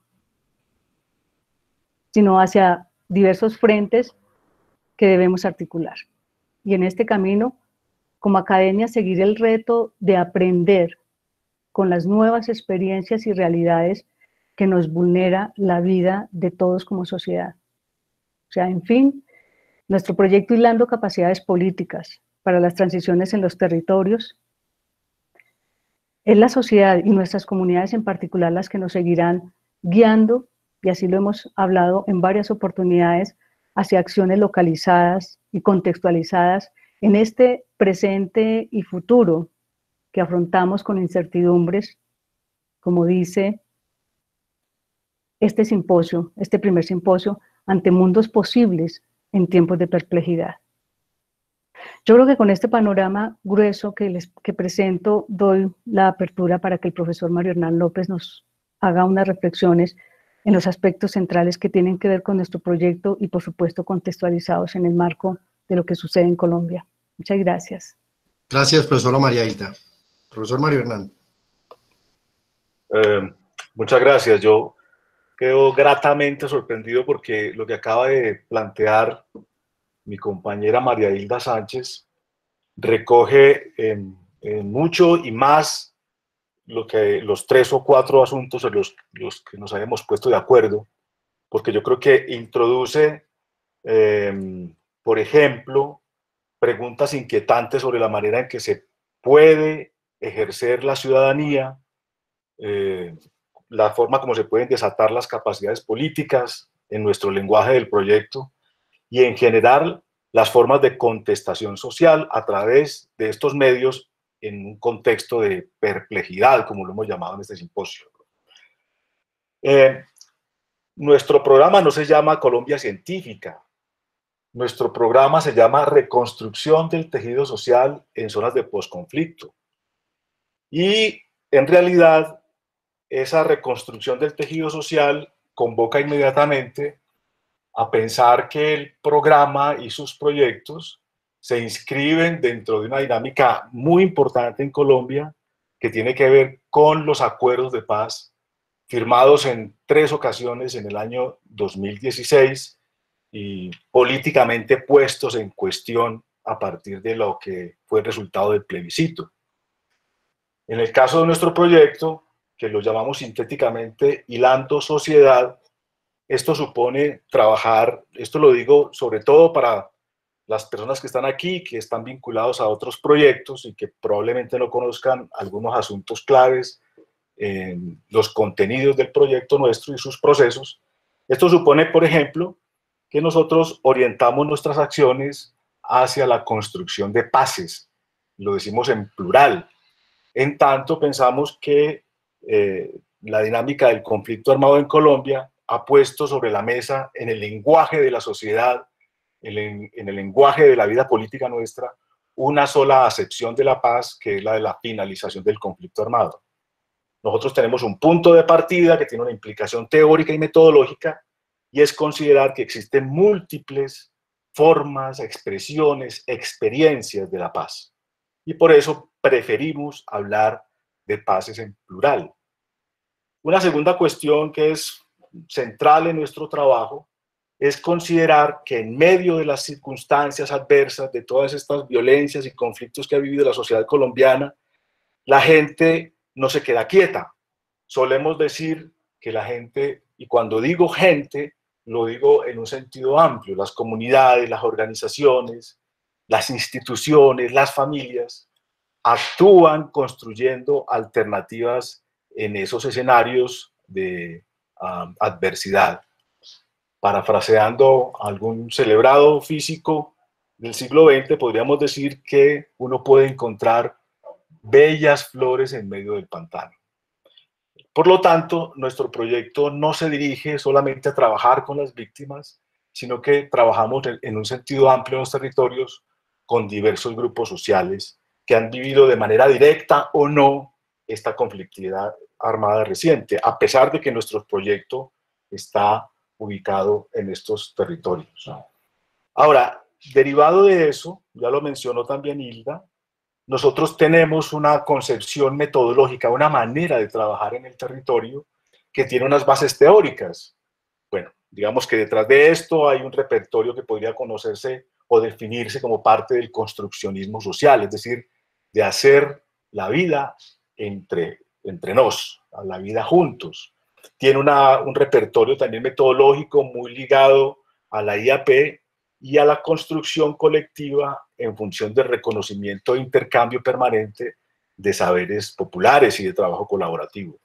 sino hacia diversos frentes que debemos articular. Y en este camino, como academia, seguir el reto de aprender con las nuevas experiencias y realidades que nos vulnera la vida de todos como sociedad. O sea, en fin, nuestro proyecto Hilando Capacidades Políticas para las Transiciones en los Territorios, es la sociedad y nuestras comunidades en particular las que nos seguirán guiando, y así lo hemos hablado en varias oportunidades, hacia acciones localizadas y contextualizadas en este presente y futuro que afrontamos con incertidumbres, como dice este simposio, este primer simposio, ante mundos posibles en tiempos de perplejidad. Yo creo que con este panorama grueso que presento, doy la apertura para que el profesor Mario Hernán López nos haga unas reflexiones en los aspectos centrales que tienen que ver con nuestro proyecto y, por supuesto, contextualizados en el marco de lo que sucede en Colombia. Muchas gracias. Gracias, profesora María Hilda. Profesor Mario Hernán. Muchas gracias. Yo quedo gratamente sorprendido porque lo que acaba de plantear mi compañera María Hilda Sánchez recoge en mucho y más lo que los 3 o 4 asuntos en los que nos habíamos puesto de acuerdo, porque yo creo que introduce, por ejemplo, preguntas inquietantes sobre la manera en que se puede ejercer la ciudadanía, la forma como se pueden desatar las capacidades políticas en nuestro lenguaje del proyecto y en general las formas de contestación social a través de estos medios en un contexto de perplejidad, como lo hemos llamado en este simposio. Nuestro programa no se llama Colombia Científica, nuestro programa se llama Reconstrucción del Tejido Social en Zonas de Posconflicto. Y en realidad, esa reconstrucción del tejido social convoca inmediatamente a pensar que el programa y sus proyectos se inscriben dentro de una dinámica muy importante en Colombia que tiene que ver con los acuerdos de paz firmados en 3 ocasiones en el año 2016 y políticamente puestos en cuestión a partir de lo que fue el resultado del plebiscito. En el caso de nuestro proyecto, que lo llamamos sintéticamente Hilando Sociedad, esto supone trabajar, esto lo digo sobre todo para las personas que están aquí, que están vinculados a otros proyectos y que probablemente no conozcan algunos asuntos claves en los contenidos del proyecto nuestro y sus procesos. Esto supone, por ejemplo, que nosotros orientamos nuestras acciones hacia la construcción de paces, lo decimos en plural. En tanto, pensamos que la dinámica del conflicto armado en Colombia ha puesto sobre la mesa en el lenguaje de la sociedad, en el lenguaje de la vida política nuestra, una sola acepción de la paz, que es la de la finalización del conflicto armado. Nosotros tenemos un punto de partida que tiene una implicación teórica y metodológica, y es considerar que existen múltiples formas, expresiones, experiencias de la paz. Y por eso preferimos hablar de paces en plural. Una segunda cuestión que es central en nuestro trabajo es considerar que en medio de las circunstancias adversas, de todas estas violencias y conflictos que ha vivido la sociedad colombiana, la gente no se queda quieta. Solemos decir que la gente, y cuando digo gente, lo digo en un sentido amplio, las comunidades, las organizaciones, las instituciones, las familias, actúan construyendo alternativas en esos escenarios de adversidad. Parafraseando algún celebrado físico del siglo XX, podríamos decir que uno puede encontrar bellas flores en medio del pantano. Por lo tanto, nuestro proyecto no se dirige solamente a trabajar con las víctimas, sino que trabajamos en un sentido amplio en los territorios con diversos grupos sociales que han vivido de manera directa o no esta conflictividad armada reciente, a pesar de que nuestro proyecto está ubicado en estos territorios. Ahora, derivado de eso, ya lo mencionó también Hilda, nosotros tenemos una concepción metodológica, una manera de trabajar en el territorio que tiene unas bases teóricas. Bueno, digamos que detrás de esto hay un repertorio que podría conocerse o definirse como parte del construccionismo social, es decir, de hacer la vida entre nos, la vida juntos. Tiene un repertorio también metodológico muy ligado a la IAP y a la construcción colectiva en función del reconocimiento e intercambio permanente de saberes populares y de trabajo colaborativo.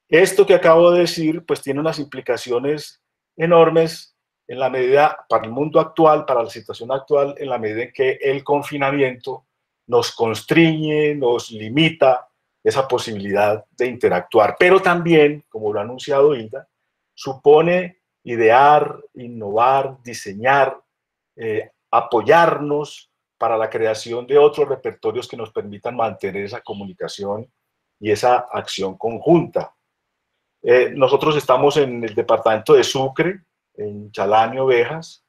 Esto que acabo de decir, pues tiene unas implicaciones enormes en la medida, para el mundo actual, para la situación actual, en la medida en que el confinamiento nos constriñe, nos limita esa posibilidad de interactuar. Pero también, como lo ha anunciado Hilda, supone idear, innovar, diseñar, apoyarnos para la creación de otros repertorios que nos permitan mantener esa comunicación y esa acción conjunta. Nosotros estamos en el departamento de Sucre, en Chalán y Ovejas.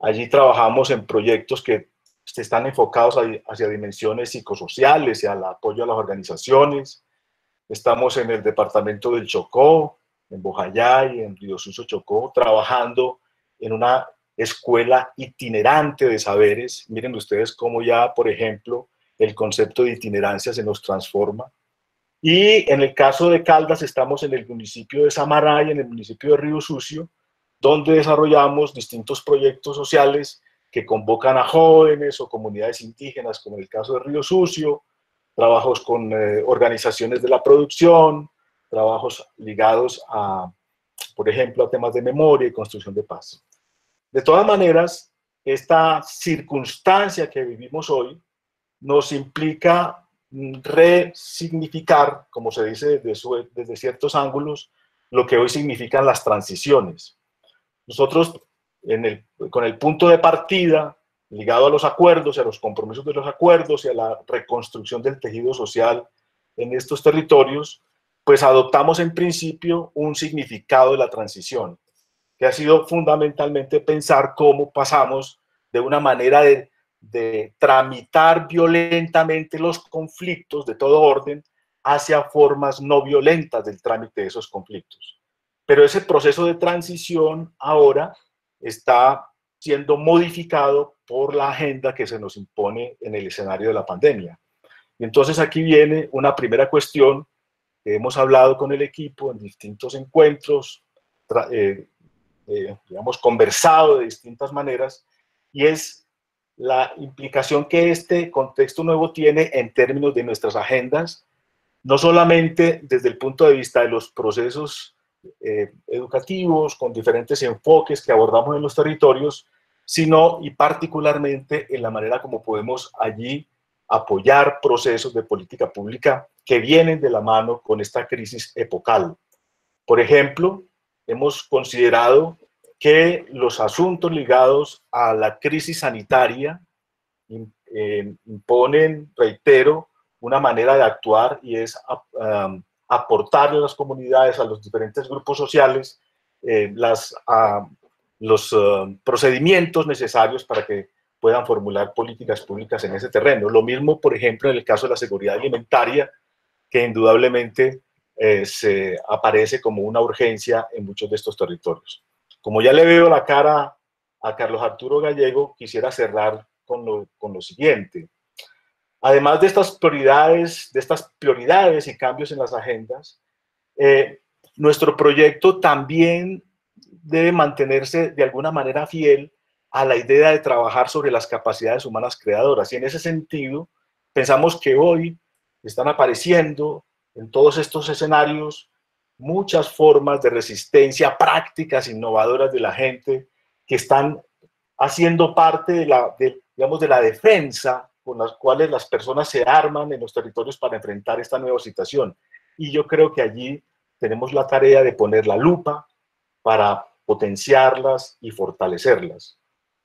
Allí trabajamos en proyectos que están enfocados hacia dimensiones psicosociales y al apoyo a las organizaciones. Estamos en el departamento del Chocó, en Bojayá y en Río Sucio, Chocó, trabajando en una escuela itinerante de saberes. Miren ustedes cómo ya, por ejemplo, el concepto de itinerancia se nos transforma. Y en el caso de Caldas estamos en el municipio de Samaná y en el municipio de Río Sucio, donde desarrollamos distintos proyectos sociales que convocan a jóvenes o comunidades indígenas, como en el caso de Río Sucio, trabajos con organizaciones de la producción, trabajos ligados a, por ejemplo, a temas de memoria y construcción de paz. De todas maneras, esta circunstancia que vivimos hoy nos implica resignificar, como se dice desde ciertos ángulos, lo que hoy significan las transiciones. Nosotros, con el punto de partida, ligado a los acuerdos, a los compromisos de los acuerdos y a la reconstrucción del tejido social en estos territorios, pues adoptamos en principio un significado de la transición, que ha sido fundamentalmente pensar cómo pasamos de una manera de tramitar violentamente los conflictos de todo orden hacia formas no violentas del trámite de esos conflictos. Pero ese proceso de transición ahora está siendo modificado por la agenda que se nos impone en el escenario de la pandemia. Y entonces aquí viene una primera cuestión que hemos hablado con el equipo en distintos encuentros, digamos, conversado de distintas maneras, y es la implicación que este contexto nuevo tiene en términos de nuestras agendas, no solamente desde el punto de vista de los procesos educativos, con diferentes enfoques que abordamos en los territorios, sino y particularmente en la manera como podemos allí apoyar procesos de política pública que vienen de la mano con esta crisis epocal. Por ejemplo, hemos considerado que los asuntos ligados a la crisis sanitaria imponen, reitero, una manera de actuar, y es aportarle a las comunidades, a los diferentes grupos sociales, los procedimientos necesarios para que puedan formular políticas públicas en ese terreno. Lo mismo, por ejemplo, en el caso de la seguridad alimentaria, que indudablemente se aparece como una urgencia en muchos de estos territorios. Como ya le veo la cara a Carlos Arturo Gallego, quisiera cerrar con lo siguiente. Además de estas prioridades y cambios en las agendas, nuestro proyecto también debe mantenerse de alguna manera fiel a la idea de trabajar sobre las capacidades humanas creadoras. Y en ese sentido, pensamos que hoy están apareciendo en todos estos escenarios muchas formas de resistencia, prácticas innovadoras de la gente que están haciendo parte de la defensa con las cuales las personas se arman en los territorios para enfrentar esta nueva situación. Y yo creo que allí tenemos la tarea de poner la lupa para potenciarlas y fortalecerlas.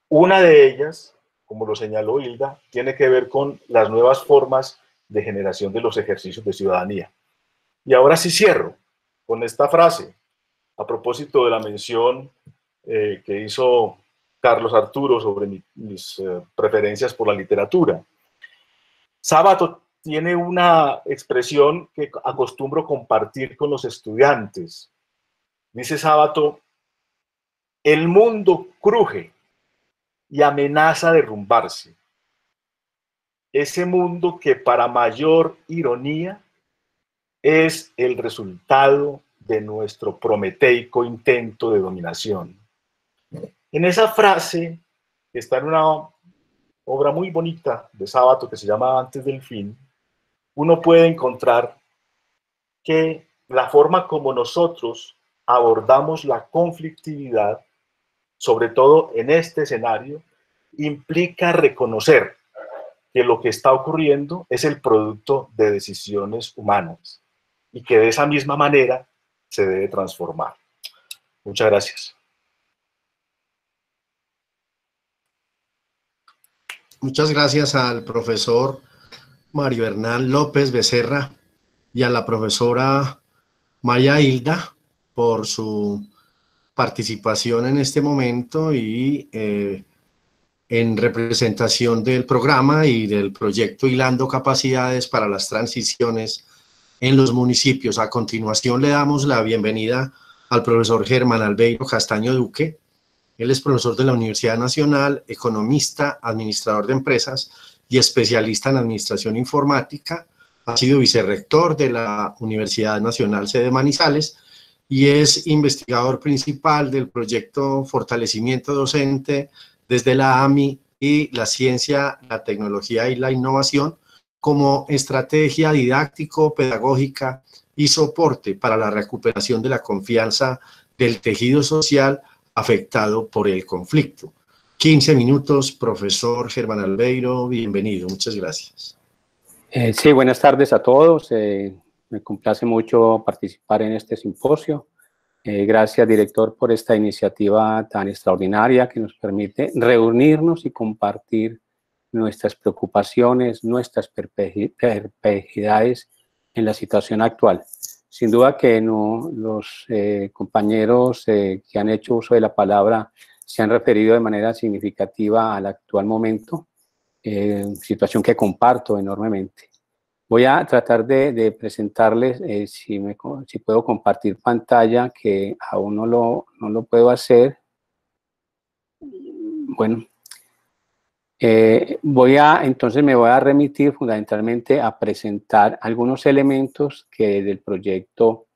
Una de ellas, como lo señaló Hilda, tiene que ver con las nuevas formas de generación de los ejercicios de ciudadanía. Y ahora sí cierro con esta frase, a propósito de la mención que hizo Carlos Arturo sobre mis preferencias por la literatura. Sábato tiene una expresión que acostumbro compartir con los estudiantes. Dice Sábato: el mundo cruje y amenaza derrumbarse. Ese mundo que, para mayor ironía, es el resultado de nuestro prometeico intento de dominación. En esa frase, que está en una obra muy bonita de Sábato que se llama Antes del fin, uno puede encontrar que la forma como nosotros abordamos la conflictividad, sobre todo en este escenario, implica reconocer que lo que está ocurriendo es el producto de decisiones humanas y que de esa misma manera se debe transformar. Muchas gracias. Muchas gracias al profesor Mario Hernán López Becerra y a la profesora Maya Hilda por su participación en este momento y en representación del programa y del proyecto Hilando Capacidades para las Transiciones en los Municipios. A continuación le damos la bienvenida al profesor Germán Albeiro Castaño Duque. Él es profesor de la Universidad Nacional, economista, administrador de empresas y especialista en administración informática. Ha sido vicerrector de la Universidad Nacional Sede Manizales y es investigador principal del proyecto Fortalecimiento Docente desde la AMI y la ciencia, la tecnología y la innovación como estrategia didáctico-pedagógica y soporte para la recuperación de la confianza del tejido social afectado por el conflicto. 15 minutos, profesor Germán Albeiro, bienvenido, muchas gracias. Sí, buenas tardes a todos. Me complace mucho participar en este simposio. Gracias, director, por esta iniciativa tan extraordinaria que nos permite reunirnos y compartir nuestras preocupaciones, nuestras perplejidades en la situación actual. Sin duda que los compañeros que han hecho uso de la palabra se han referido de manera significativa al actual momento, situación que comparto enormemente. Voy a tratar de presentarles, si puedo compartir pantalla, que aún no lo puedo hacer. Bueno, entonces me voy a remitir fundamentalmente a presentar algunos elementos que del proyecto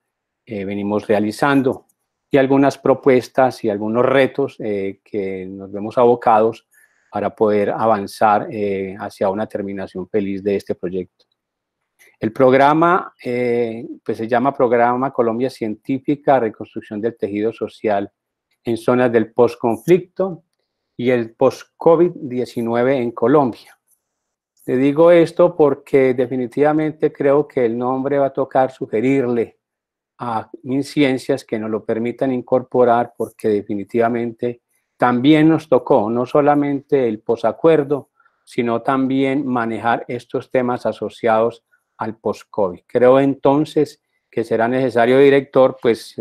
venimos realizando y algunas propuestas y algunos retos que nos vemos abocados para poder avanzar hacia una terminación feliz de este proyecto. El programa pues se llama Programa Colombia Científica, Reconstrucción del Tejido Social en Zonas del Postconflicto y el Post-COVID-19 en Colombia. Le digo esto porque definitivamente creo que el nombre va a tocar sugerirle a ciencias que nos lo permitan incorporar, porque definitivamente también nos tocó no solamente el posacuerdo, sino también manejar estos temas asociados al post-COVID. Creo entonces que será necesario, director, pues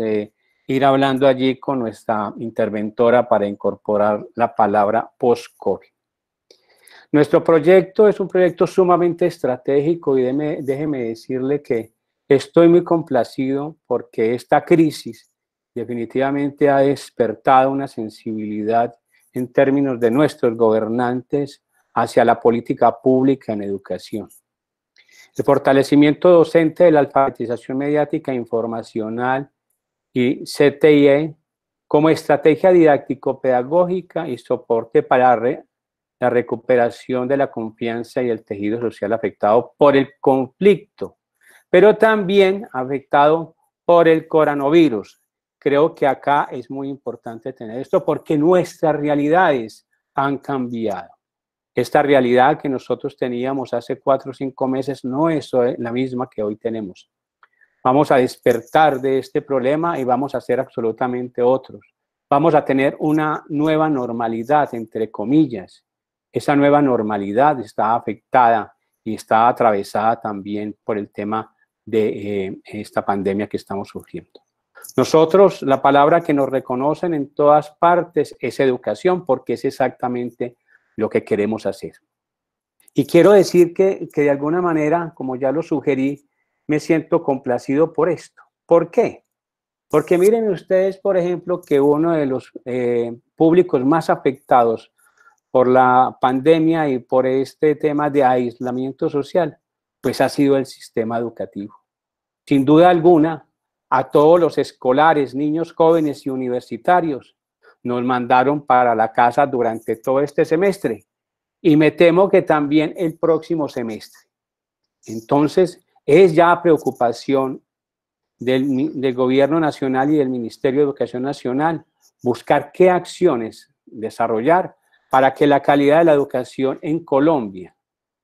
ir hablando allí con nuestra interventora para incorporar la palabra post-COVID. Nuestro proyecto es un proyecto sumamente estratégico y déjeme decirle que estoy muy complacido porque esta crisis definitivamente ha despertado una sensibilidad en términos de nuestros gobernantes hacia la política pública en educación. El fortalecimiento docente de la alfabetización mediática e informacional y CTIE como estrategia didáctico-pedagógica y soporte para la recuperación de la confianza y el tejido social afectado por el conflicto, pero también afectado por el coronavirus. Creo que acá es muy importante tener esto porque nuestras realidades han cambiado. Esta realidad que nosotros teníamos hace 4 o 5 meses no es la misma que hoy tenemos. Vamos a despertar de este problema y vamos a ser absolutamente otros. Vamos a tener una nueva normalidad, entre comillas. Esa nueva normalidad está afectada y está atravesada también por el tema de esta pandemia que estamos sufriendo. Nosotros, la palabra que nos reconocen en todas partes es educación, porque es exactamente lo que queremos hacer. Y quiero decir que de alguna manera, como ya lo sugerí, me siento complacido por esto. ¿Por qué? Porque miren ustedes, por ejemplo, que uno de los públicos más afectados por la pandemia y por este tema de aislamiento social, pues ha sido el sistema educativo. Sin duda alguna, a todos los escolares, niños, jóvenes y universitarios, nos mandaron para la casa durante todo este semestre y me temo que también el próximo semestre. Entonces, es ya preocupación del Gobierno Nacional y del Ministerio de Educación Nacional buscar qué acciones desarrollar para que la calidad de la educación en Colombia,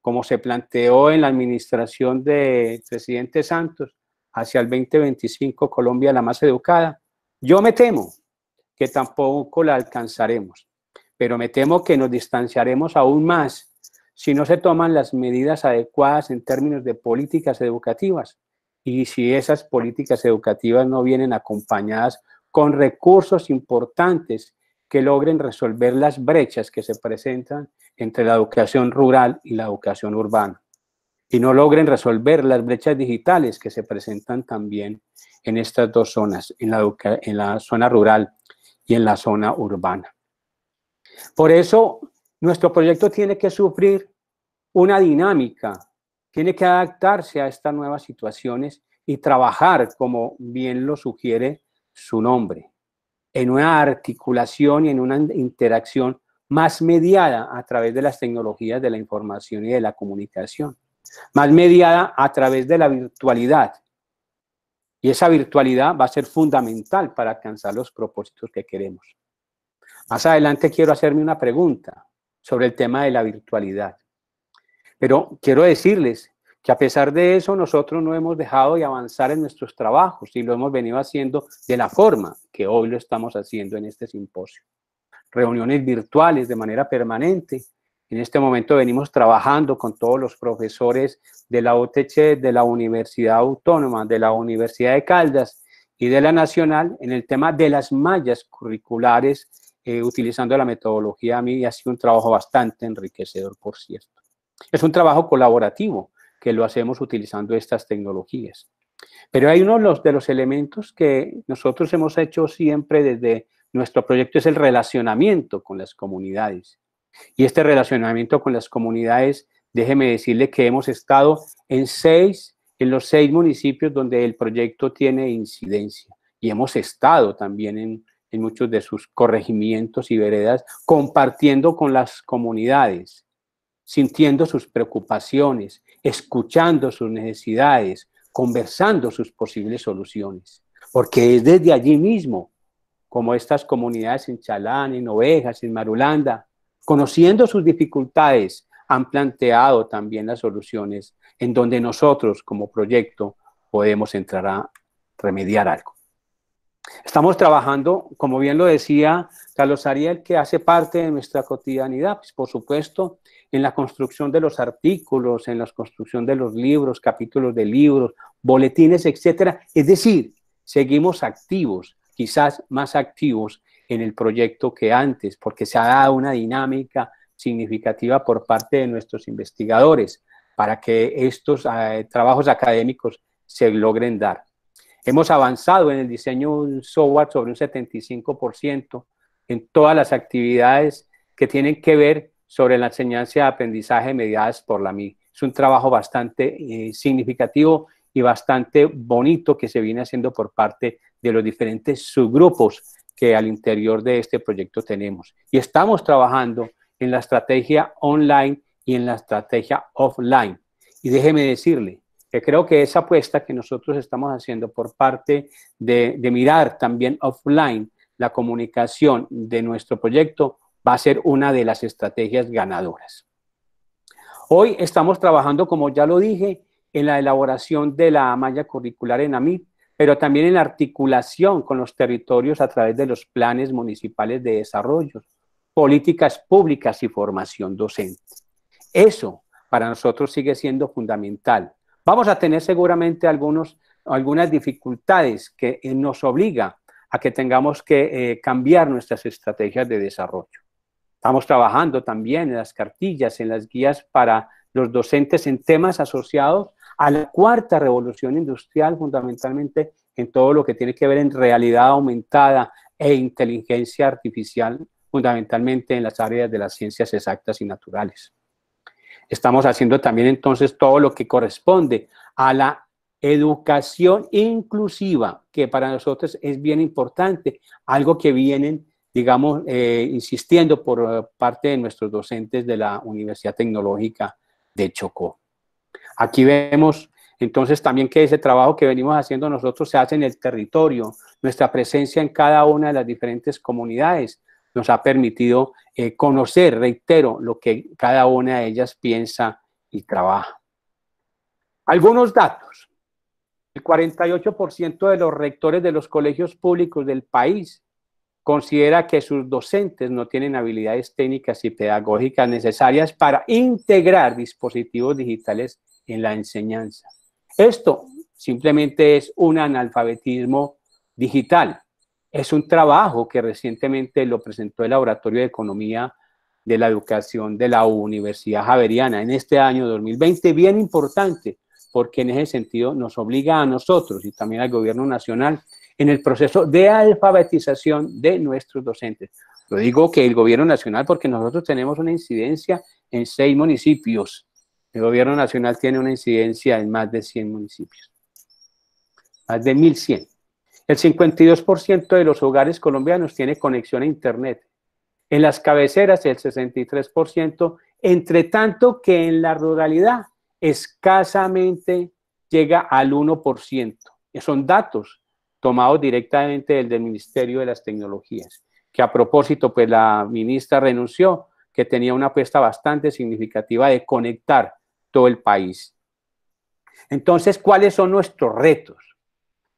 como se planteó en la administración del presidente Santos, hacia el 2025, Colombia la más educada, yo me temo que tampoco la alcanzaremos, pero me temo que nos distanciaremos aún más si no se toman las medidas adecuadas en términos de políticas educativas y si esas políticas educativas no vienen acompañadas con recursos importantes que logren resolver las brechas que se presentan entre la educación rural y la educación urbana, y no logren resolver las brechas digitales que se presentan también en estas dos zonas, en la zona rural y en la zona urbana. Por eso, nuestro proyecto tiene que sufrir una dinámica, tiene que adaptarse a estas nuevas situaciones y trabajar, como bien lo sugiere su nombre, en una articulación y en una interacción más mediada a través de las tecnologías de la información y de la comunicación, más mediada a través de la virtualidad. Y esa virtualidad va a ser fundamental para alcanzar los propósitos que queremos. Más adelante quiero hacerme una pregunta sobre el tema de la virtualidad. Pero quiero decirles que a pesar de eso, nosotros no hemos dejado de avanzar en nuestros trabajos y lo hemos venido haciendo de la forma que hoy lo estamos haciendo en este simposio. Reuniones virtuales de manera permanente. En este momento venimos trabajando con todos los profesores de la UTC, de la Universidad Autónoma, de la Universidad de Caldas y de la Nacional en el tema de las mallas curriculares, utilizando la metodología AMI, y ha sido un trabajo bastante enriquecedor, por cierto. Es un trabajo colaborativo que lo hacemos utilizando estas tecnologías. Pero hay uno de los elementos que nosotros hemos hecho siempre desde nuestro proyecto, es el relacionamiento con las comunidades. Y este relacionamiento con las comunidades, déjeme decirle que hemos estado en los 6 municipios donde el proyecto tiene incidencia. Y hemos estado también en muchos de sus corregimientos y veredas, compartiendo con las comunidades, sintiendo sus preocupaciones, escuchando sus necesidades, conversando sus posibles soluciones. Porque es desde allí mismo, como estas comunidades en Chalán, en Ovejas, en Marulanda, conociendo sus dificultades, han planteado también las soluciones en donde nosotros como proyecto podemos entrar a remediar algo. Estamos trabajando, como bien lo decía Carlos Ariel, que hace parte de nuestra cotidianidad, pues por supuesto, en la construcción de los artículos, en la construcción de los libros, capítulos de libros, boletines, etcétera. Es decir, seguimos activos, quizás más activos en el proyecto que antes, porque se ha dado una dinámica significativa por parte de nuestros investigadores para que estos trabajos académicos se logren dar. Hemos avanzado en el diseño de un software sobre un 75% en todas las actividades que tienen que ver sobre la enseñanza y aprendizaje mediadas por la MI. Es un trabajo bastante significativo y bastante bonito que se viene haciendo por parte de los diferentes subgrupos que al interior de este proyecto tenemos. Y estamos trabajando en la estrategia online y en la estrategia offline. Y déjeme decirle que creo que esa apuesta que nosotros estamos haciendo por parte de mirar también offline la comunicación de nuestro proyecto va a ser una de las estrategias ganadoras. Hoy estamos trabajando, como ya lo dije, en la elaboración de la malla curricular en AMIT, pero también en la articulación con los territorios a través de los planes municipales de desarrollo, políticas públicas y formación docente. Eso para nosotros sigue siendo fundamental. Vamos a tener seguramente algunas dificultades que nos obligan a que tengamos que cambiar nuestras estrategias de desarrollo. Estamos trabajando también en las cartillas, en las guías para los docentes en temas asociados a la cuarta revolución industrial, fundamentalmente en todo lo que tiene que ver en realidad aumentada e inteligencia artificial, fundamentalmente en las áreas de las ciencias exactas y naturales. Estamos haciendo también entonces todo lo que corresponde a la educación inclusiva, que para nosotros es bien importante, algo que vienen, digamos, insistiendo por parte de nuestros docentes de la Universidad Tecnológica de Chocó. Aquí vemos entonces también que ese trabajo que venimos haciendo nosotros se hace en el territorio. Nuestra presencia en cada una de las diferentes comunidades nos ha permitido conocer, reitero, lo que cada una de ellas piensa y trabaja. Algunos datos. El 48% de los rectores de los colegios públicos del país considera que sus docentes no tienen habilidades técnicas y pedagógicas necesarias para integrar dispositivos digitales en la enseñanza. Esto simplemente es un analfabetismo digital. Es un trabajo que recientemente lo presentó el Laboratorio de Economía de la Educación de la Universidad Javeriana en este año 2020, bien importante, porque en ese sentido nos obliga a nosotros y también al gobierno nacional en el proceso de alfabetización de nuestros docentes. Lo digo que el gobierno nacional porque nosotros tenemos una incidencia en 6 municipios. El gobierno nacional tiene una incidencia en más de 100 municipios, más de 1.100. El 52% de los hogares colombianos tiene conexión a Internet. En las cabeceras el 63%, entre tanto que en la ruralidad escasamente llega al 1%. Son datos tomados directamente del Ministerio de las Tecnologías, que a propósito, pues la ministra renunció, que tenía una apuesta bastante significativa de conectar todo el país. Entonces, ¿cuáles son nuestros retos?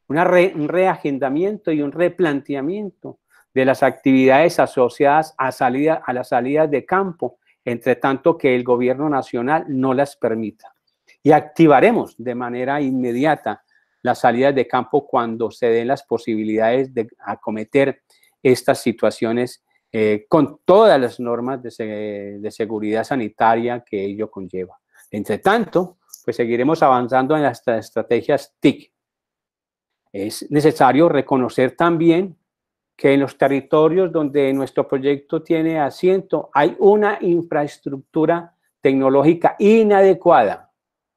Un reagendamiento y un replanteamiento de las actividades asociadas a las salidas de campo, entre tanto que el gobierno nacional no las permita. Y activaremos de manera inmediata las salidas de campo cuando se den las posibilidades de acometer estas situaciones con todas las normas de seguridad sanitaria que ello conlleva. Entre tanto, pues seguiremos avanzando en las estrategias TIC. Es necesario reconocer también que en los territorios donde nuestro proyecto tiene asiento hay una infraestructura tecnológica inadecuada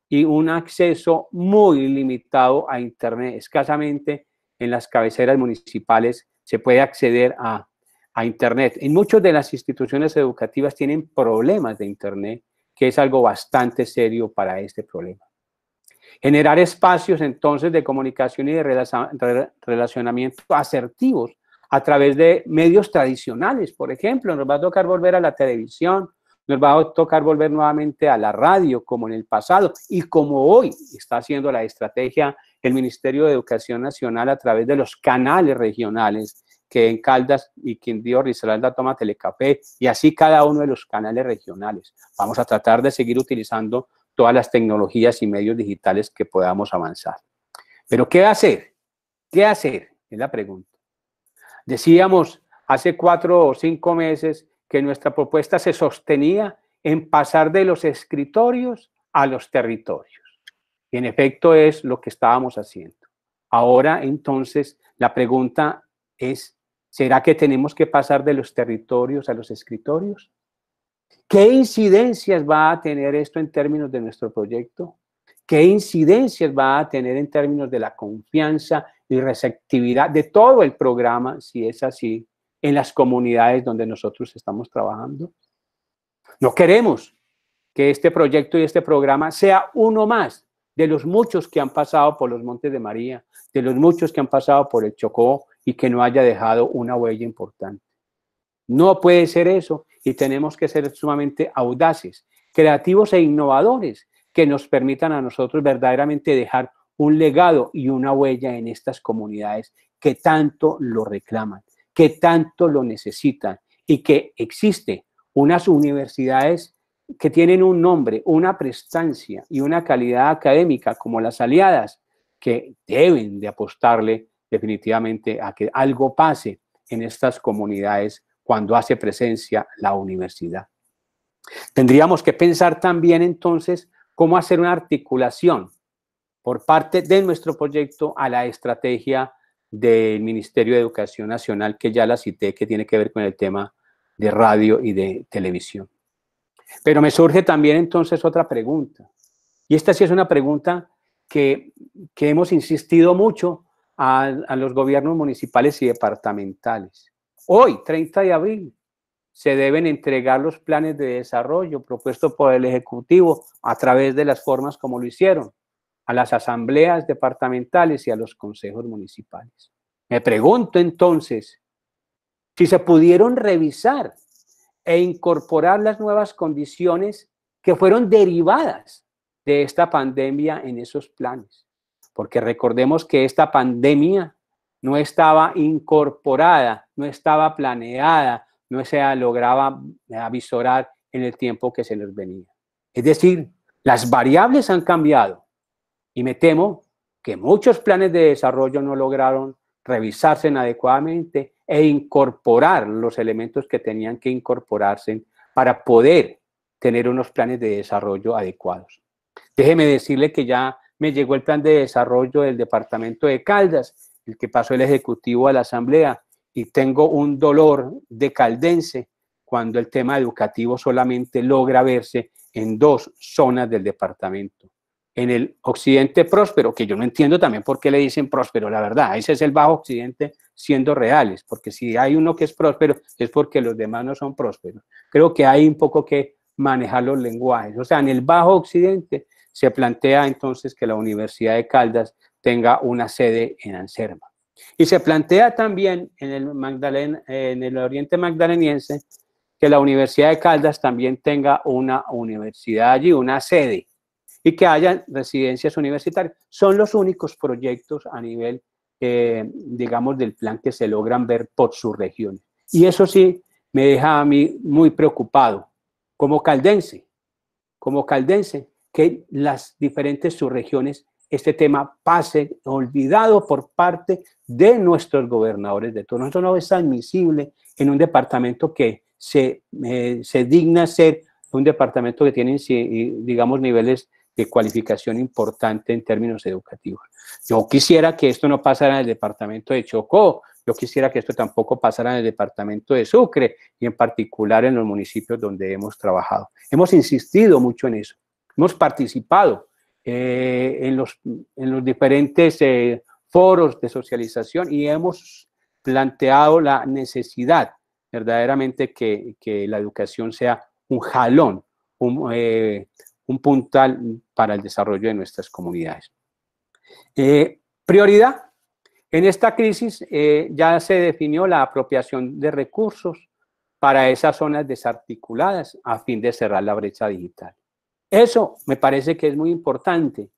y un acceso muy limitado a Internet. Escasamente en las cabeceras municipales se puede acceder a Internet. En muchas de las instituciones educativas tienen problemas de Internet, que es algo bastante serio para este problema. Generar espacios entonces de comunicación y de relacionamiento asertivos a través de medios tradicionales. Por ejemplo, nos va a tocar volver a la televisión, nos va a tocar volver nuevamente a la radio como en el pasado y como hoy está haciendo la estrategia el Ministerio de Educación Nacional a través de los canales regionales que en Caldas y Quindío, Risaralda toma Telecafé y así cada uno de los canales regionales. Vamos a tratar de seguir utilizando todas las tecnologías y medios digitales que podamos avanzar. Pero ¿qué hacer? ¿Qué hacer? Es la pregunta. Decíamos hace 4 o 5 meses que nuestra propuesta se sostenía en pasar de los escritorios a los territorios. Y en efecto es lo que estábamos haciendo. Ahora entonces la pregunta es, ¿será que tenemos que pasar de los territorios a los escritorios? ¿Qué incidencias va a tener esto en términos de nuestro proyecto? ¿Qué incidencias va a tener en términos de la confianza y receptividad de todo el programa, si es así, en las comunidades donde nosotros estamos trabajando? No queremos que este proyecto y este programa sea uno más de los muchos que han pasado por los Montes de María, de los muchos que han pasado por el Chocó y que no haya dejado una huella importante. No puede ser eso y tenemos que ser sumamente audaces, creativos e innovadores que nos permitan a nosotros verdaderamente dejar un legado y una huella en estas comunidades que tanto lo reclaman, que tanto lo necesitan y que existe unas universidades que tienen un nombre, una prestancia y una calidad académica como las Aliadas, que deben de apostarle definitivamente a que algo pase en estas comunidades cuando hace presencia la universidad. Tendríamos que pensar también entonces cómo hacer una articulación por parte de nuestro proyecto a la estrategia del Ministerio de Educación Nacional, que ya la cité, que tiene que ver con el tema de radio y de televisión. Pero me surge también entonces otra pregunta, y esta sí es una pregunta que hemos insistido mucho a los gobiernos municipales y departamentales. Hoy, 30 de abril, se deben entregar los planes de desarrollo propuestos por el Ejecutivo a través de las formas como lo hicieron, a las asambleas departamentales y a los consejos municipales. Me pregunto entonces si se pudieron revisar e incorporar las nuevas condiciones que fueron derivadas de esta pandemia en esos planes. Porque recordemos que esta pandemia no estaba incorporada, no estaba planeada, no se lograba avisorar en el tiempo que se nos venía. Es decir, las variables han cambiado y me temo que muchos planes de desarrollo no lograron revisarse adecuadamente e incorporar los elementos que tenían que incorporarse para poder tener unos planes de desarrollo adecuados. Déjeme decirle que ya me llegó el plan de desarrollo del departamento de Caldas, el que pasó el Ejecutivo a la Asamblea, y tengo un dolor de caldense cuando el tema educativo solamente logra verse en 2 zonas del departamento. En el occidente próspero, que yo no entiendo también por qué le dicen próspero, la verdad, ese es el bajo occidente siendo reales, porque si hay uno que es próspero es porque los demás no son prósperos. Creo que hay un poco que manejar los lenguajes. O sea, en el bajo occidente se plantea entonces que la Universidad de Caldas tenga una sede en Anserma. Y se plantea también en el oriente magdaleniense que la Universidad de Caldas también tenga una universidad allí, una sede, y que haya residencias universitarias. Son los únicos proyectos a nivel, digamos, del plan que se logran ver por sus regiones. Y eso sí me deja a mí muy preocupado, como caldense, que las diferentes subregiones, este tema pase olvidado por parte de nuestros gobernadores de turno. Eso no es admisible en un departamento que se digna ser un departamento que tiene, digamos, niveles de cualificación importante en términos educativos. Yo quisiera que esto no pasara en el departamento de Chocó, yo quisiera que esto tampoco pasara en el departamento de Sucre y en particular en los municipios donde hemos trabajado. Hemos insistido mucho en eso, hemos participado en los diferentes foros de socialización y hemos planteado la necesidad verdaderamente que la educación sea un jalón, un puntal para el desarrollo de nuestras comunidades. Prioridad. En esta crisis ya se definió la apropiación de recursos para esas zonas desarticuladas a fin de cerrar la brecha digital. Eso me parece que es muy importante.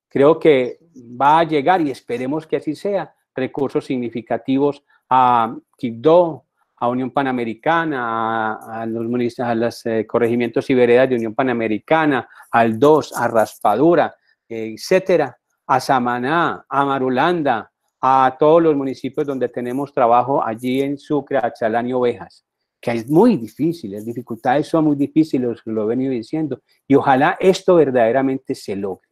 Creo que va a llegar, y esperemos que así sea, recursos significativos a Quibdó, a Unión Panamericana, a los corregimientos y veredas de Unión Panamericana, al 2, a Raspadura, etcétera, a Samaná, a Marulanda, a todos los municipios donde tenemos trabajo allí en Sucre, Achalán y Ovejas, que es muy difícil, las dificultades son muy difíciles, lo he venido diciendo, y ojalá esto verdaderamente se logre.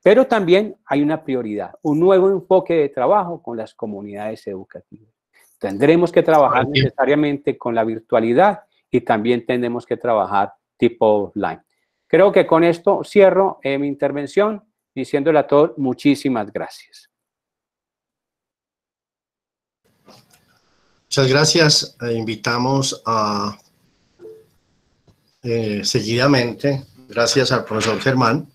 Pero también hay una prioridad, un nuevo enfoque de trabajo con las comunidades educativas. Tendremos que trabajar necesariamente con la virtualidad y también tendremos que trabajar tipo offline. Creo que con esto cierro mi intervención diciéndole a todos muchísimas gracias. Muchas gracias. Invitamos a seguidamente, gracias al profesor Germán,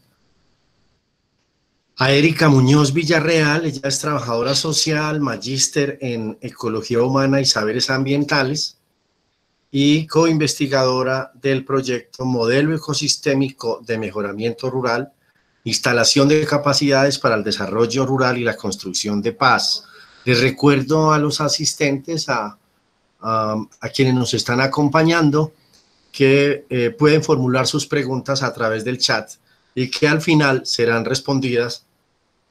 a Erika Muñoz Villarreal. Ella es trabajadora social, magíster en Ecología Humana y Saberes Ambientales y coinvestigadora del proyecto Modelo Ecosistémico de Mejoramiento Rural, Instalación de Capacidades para el Desarrollo Rural y la Construcción de Paz. Les recuerdo a los asistentes, a quienes nos están acompañando, que pueden formular sus preguntas a través del chat y que al final serán respondidas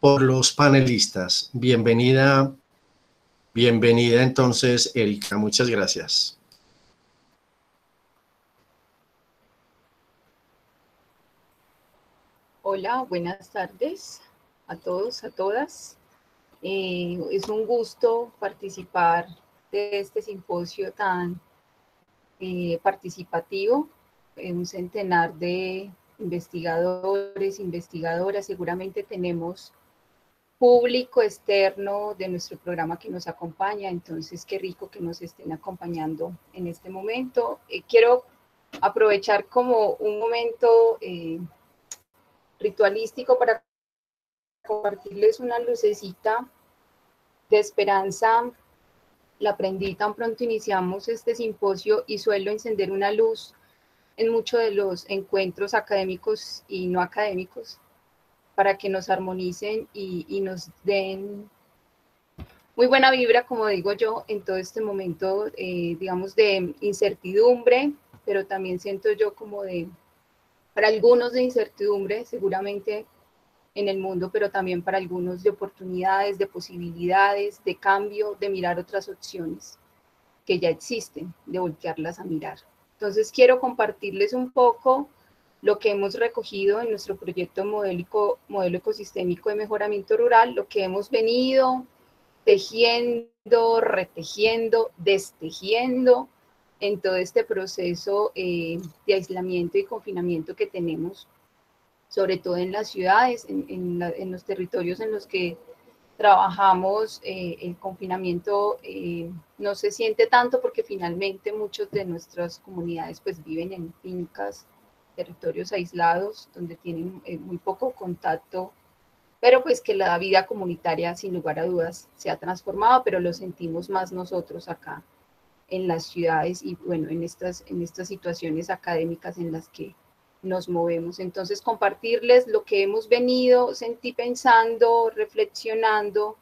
por los panelistas. Bienvenida entonces, Erika. Muchas gracias. Hola, buenas tardes a todos, a todas. Es un gusto participar de este simposio tan participativo. Un centenar de investigadores, investigadoras. Seguramente tenemos público externo de nuestro programa que nos acompaña, entonces qué rico que nos estén acompañando en este momento. Quiero aprovechar como un momento ritualístico para compartirles una lucecita de esperanza. La aprendí tan pronto iniciamos este simposio y suelo encender una luz en muchos de los encuentros académicos y no académicos para que nos armonicen y nos den muy buena vibra, como digo yo, en todo este momento, digamos, de incertidumbre, pero también siento yo como para algunos de incertidumbre, seguramente en el mundo, pero también para algunos de oportunidades, de posibilidades, de cambio, de mirar otras opciones que ya existen, de voltearlas a mirar. Entonces quiero compartirles un poco lo que hemos recogido en nuestro proyecto modelo ecosistémico de mejoramiento rural, lo que hemos venido tejiendo, retejiendo, destejiendo en todo este proceso de aislamiento y confinamiento que tenemos, sobre todo en las ciudades, en los territorios en los que trabajamos. El confinamiento no se siente tanto porque finalmente muchos de nuestras comunidades pues viven en fincas, territorios aislados, donde tienen muy poco contacto, pero pues que la vida comunitaria sin lugar a dudas se ha transformado, pero lo sentimos más nosotros acá en las ciudades y bueno, en estas situaciones académicas en las que nos movemos. Entonces, compartirles lo que hemos venido pensando, reflexionando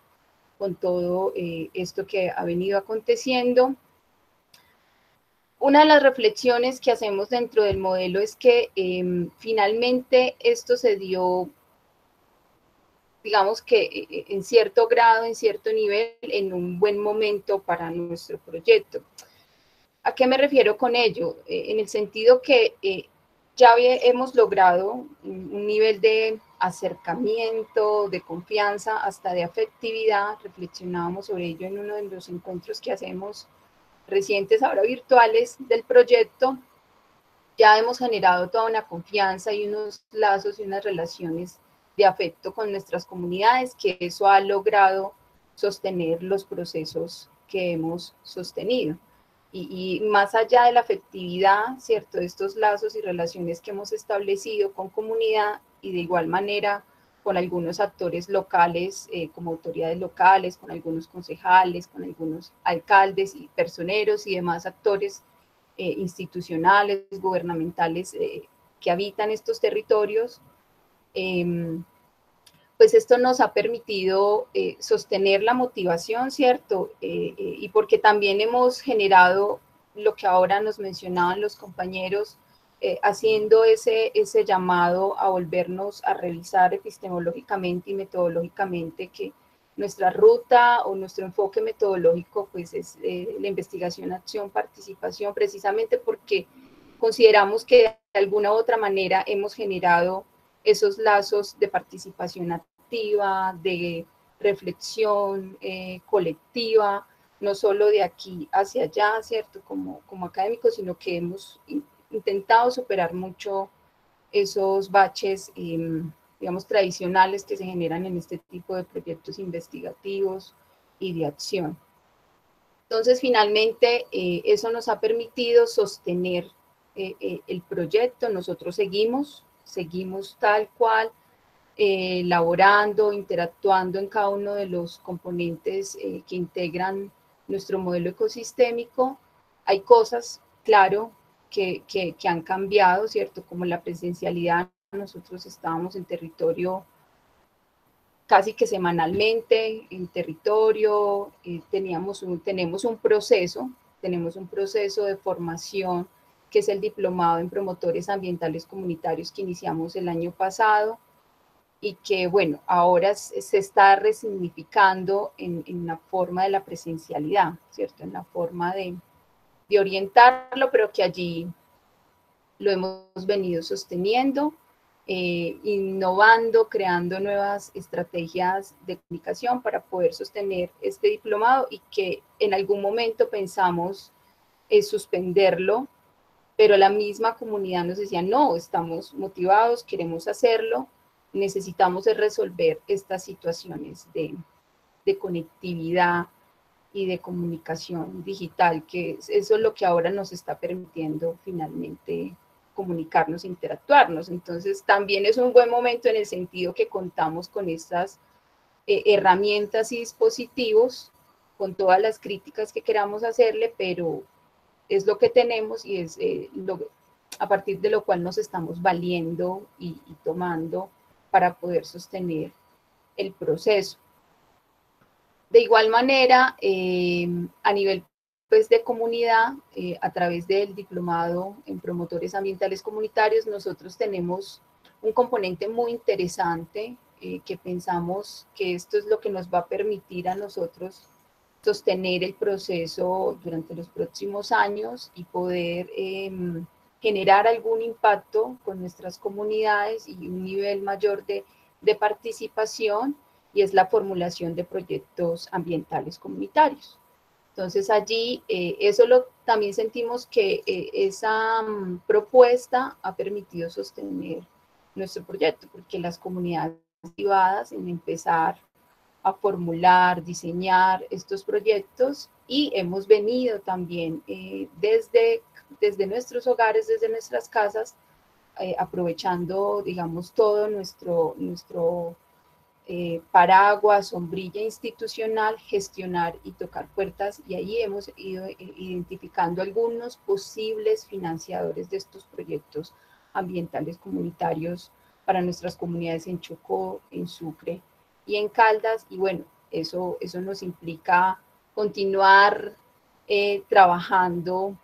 con todo esto que ha venido aconteciendo. Una de las reflexiones que hacemos dentro del modelo es que finalmente esto se dio, digamos que en cierto grado, en cierto nivel, en un buen momento para nuestro proyecto. ¿A qué me refiero con ello? En el sentido que ya hemos logrado un nivel de acercamiento, de confianza, hasta de afectividad. Reflexionábamos sobre ello en uno de los encuentros que hacemos recientes, ahora virtuales, del proyecto. Ya hemos generado toda una confianza y unos lazos y unas relaciones de afecto con nuestras comunidades, que eso ha logrado sostener los procesos que hemos sostenido. Y más allá de la afectividad, ¿cierto?, de estos lazos y relaciones que hemos establecido con comunidad y de igual manera con algunos actores locales, como autoridades locales, con algunos concejales, con algunos alcaldes y personeros y demás actores institucionales, gubernamentales que habitan estos territorios, pues esto nos ha permitido sostener la motivación, ¿cierto? Y porque también hemos generado lo que ahora nos mencionaban los compañeros, haciendo ese llamado a volvernos a revisar epistemológicamente y metodológicamente, que nuestra ruta o nuestro enfoque metodológico pues es la investigación, acción, participación, precisamente porque consideramos que de alguna u otra manera hemos generado esos lazos de participación activa, de reflexión colectiva, no solo de aquí hacia allá, ¿cierto?, como académicos, sino que hemos intentado superar mucho esos baches, digamos, tradicionales que se generan en este tipo de proyectos investigativos y de acción. Entonces, finalmente, eso nos ha permitido sostener el proyecto. Nosotros seguimos tal cual, elaborando, interactuando en cada uno de los componentes que integran nuestro modelo ecosistémico. Hay cosas, claro, que han cambiado, ¿cierto?, como la presencialidad. Nosotros estábamos en territorio casi que semanalmente, en territorio, tenemos un proceso de formación, que es el diplomado en promotores ambientales comunitarios que iniciamos el año pasado y que, bueno, ahora se está resignificando en la forma de la presencialidad, ¿cierto?, en la forma de orientarlo, pero que allí lo hemos venido sosteniendo, innovando, creando nuevas estrategias de comunicación para poder sostener este diplomado, y que en algún momento pensamos suspenderlo, pero la misma comunidad nos decía, no, estamos motivados, queremos hacerlo, necesitamos resolver estas situaciones de conectividad y de comunicación digital, que eso es lo que ahora nos está permitiendo finalmente comunicarnos, interactuarnos. Entonces también es un buen momento en el sentido que contamos con estas herramientas y dispositivos, con todas las críticas que queramos hacerle, pero es lo que tenemos y es a partir de lo cual nos estamos valiendo y tomando para poder sostener el proceso. De igual manera, a nivel pues, de comunidad, a través del diplomado en promotores ambientales comunitarios, nosotros tenemos un componente muy interesante que pensamos que esto es lo que nos va a permitir a nosotros sostener el proceso durante los próximos años y poder generar algún impacto con nuestras comunidades y un nivel mayor de participación, y es la formulación de proyectos ambientales comunitarios. Entonces allí también sentimos que esa propuesta ha permitido sostener nuestro proyecto, porque las comunidades privadas en empezar a formular, diseñar estos proyectos, y hemos venido también desde nuestros hogares, desde nuestras casas, aprovechando, digamos, todo nuestro paraguas, sombrilla institucional, gestionar y tocar puertas, y ahí hemos ido identificando algunos posibles financiadores de estos proyectos ambientales comunitarios para nuestras comunidades en Chocó, en Sucre y en Caldas, y bueno, eso nos implica continuar trabajando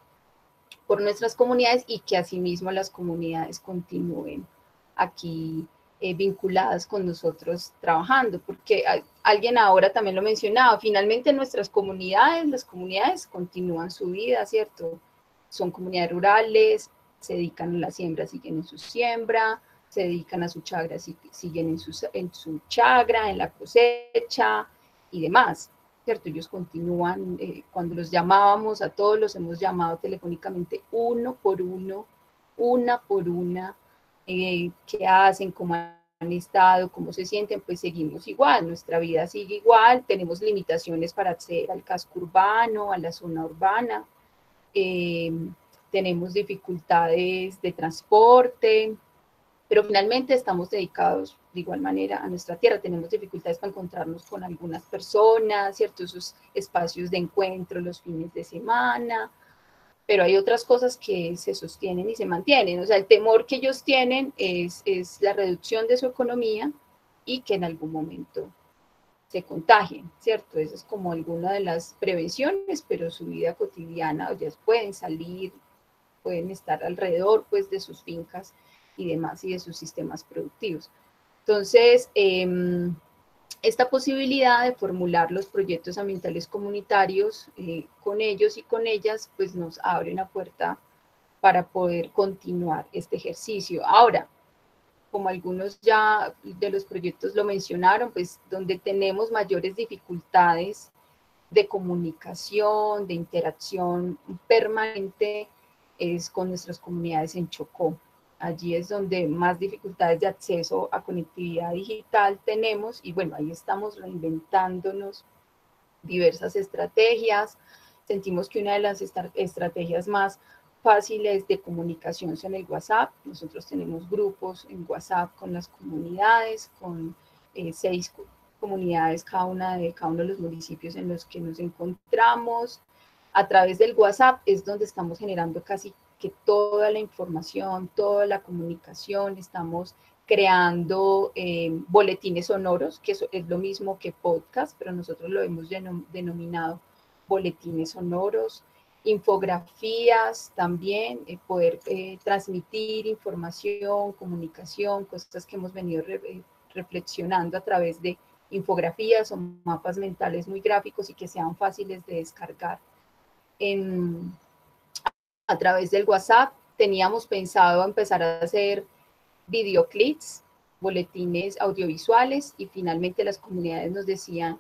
por nuestras comunidades, y que asimismo las comunidades continúen aquí vinculadas con nosotros trabajando, porque alguien ahora también lo mencionaba, finalmente nuestras comunidades, las comunidades continúan su vida, ¿cierto? Son comunidades rurales, se dedican a la siembra, siguen en su siembra, se dedican a su chagra, siguen en su chagra, en la cosecha y demás, ¿cierto? Ellos continúan, cuando los llamábamos a todos, los hemos llamado telefónicamente uno por uno, una por una, qué hacen, cómo han estado, cómo se sienten, pues seguimos igual, nuestra vida sigue igual, tenemos limitaciones para acceder al casco urbano, a la zona urbana, tenemos dificultades de transporte, pero finalmente estamos dedicados de igual manera a nuestra tierra. Tenemos dificultades para encontrarnos con algunas personas, ¿cierto? Esos espacios de encuentro los fines de semana, pero hay otras cosas que se sostienen y se mantienen. O sea, el temor que ellos tienen es la reducción de su economía y que en algún momento se contagien, ¿cierto? Esa es como alguna de las prevenciones, pero su vida cotidiana, ellos pueden salir, pueden estar alrededor, pues, de sus fincas y demás, y de sus sistemas productivos. Entonces, esta posibilidad de formular los proyectos ambientales comunitarios con ellos y con ellas, pues nos abre una puerta para poder continuar este ejercicio. Ahora, como algunos ya de los proyectos lo mencionaron, pues donde tenemos mayores dificultades de comunicación, de interacción permanente, es con nuestras comunidades en Chocó. Allí es donde más dificultades de acceso a conectividad digital tenemos, y bueno, ahí estamos reinventándonos diversas estrategias. Sentimos que una de las estrategias más fáciles de comunicación son el WhatsApp. Nosotros tenemos grupos en WhatsApp con las comunidades, con 6 comunidades cada uno de los municipios en los que nos encontramos. A través del WhatsApp es donde estamos generando casi que toda la información, toda la comunicación. Estamos creando boletines sonoros, que es lo mismo que podcast, pero nosotros lo hemos denominado boletines sonoros, infografías también, poder transmitir información, comunicación, cosas que hemos venido reflexionando a través de infografías o mapas mentales muy gráficos y que sean fáciles de descargar. A través del WhatsApp teníamos pensado empezar a hacer videoclips, boletines audiovisuales, y finalmente las comunidades nos decían,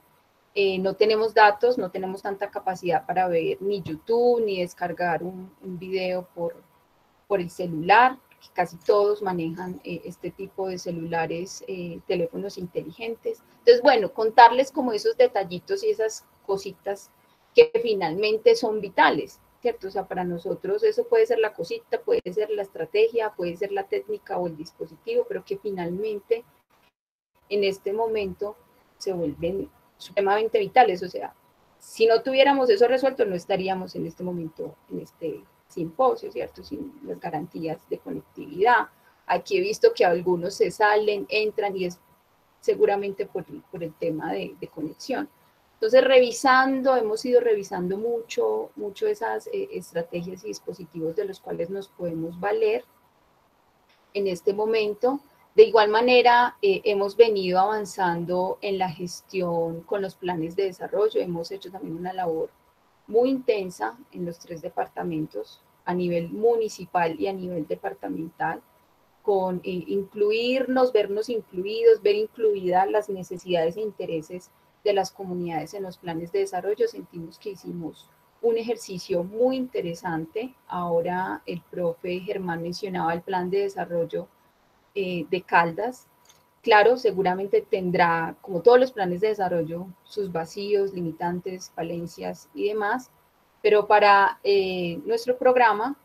no tenemos datos, no tenemos tanta capacidad para ver ni YouTube, ni descargar un video por el celular, que casi todos manejan este tipo de celulares, teléfonos inteligentes. Entonces, bueno, contarles como esos detallitos y esas cositas que finalmente son vitales, ¿cierto? O sea, para nosotros eso puede ser la cosita, puede ser la estrategia, puede ser la técnica o el dispositivo, pero que finalmente en este momento se vuelven supremamente vitales. O sea, si no tuviéramos eso resuelto, no estaríamos en este momento en este simposio, ¿cierto? Sin las garantías de conectividad. Aquí he visto que algunos se salen, entran, y es seguramente por el tema de conexión. Entonces, hemos ido revisando mucho esas estrategias y dispositivos de los cuales nos podemos valer en este momento. De igual manera, hemos venido avanzando en la gestión con los planes de desarrollo. Hemos hecho también una labor muy intensa en los 3 departamentos, a nivel municipal y a nivel departamental, con incluirnos, vernos incluidos, ver incluidas las necesidades e intereses de las comunidades en los planes de desarrollo. Sentimos que hicimos un ejercicio muy interesante. Ahora el profe Germán mencionaba el plan de desarrollo de Caldas. Claro, seguramente tendrá, como todos los planes de desarrollo, sus vacíos, limitantes, falencias y demás, pero para nuestro programa,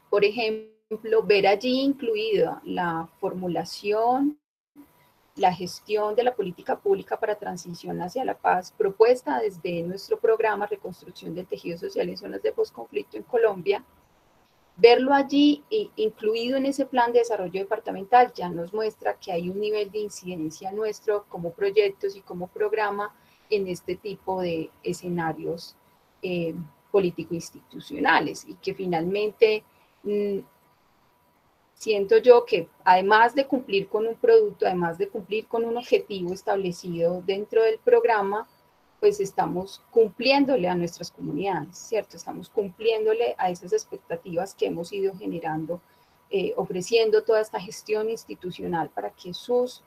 por ejemplo, ver allí incluida la formulación, la gestión de la política pública para transición hacia la paz, propuesta desde nuestro programa Reconstrucción del Tejido Social en Zonas de Postconflicto en Colombia, verlo allí incluido en ese plan de desarrollo departamental ya nos muestra que hay un nivel de incidencia nuestro como proyectos y como programa en este tipo de escenarios político-institucionales, y que finalmente siento yo que además de cumplir con un producto, además de cumplir con un objetivo establecido dentro del programa, pues estamos cumpliéndole a nuestras comunidades, ¿cierto? Estamos cumpliéndole a esas expectativas que hemos ido generando, ofreciendo toda esta gestión institucional para que sus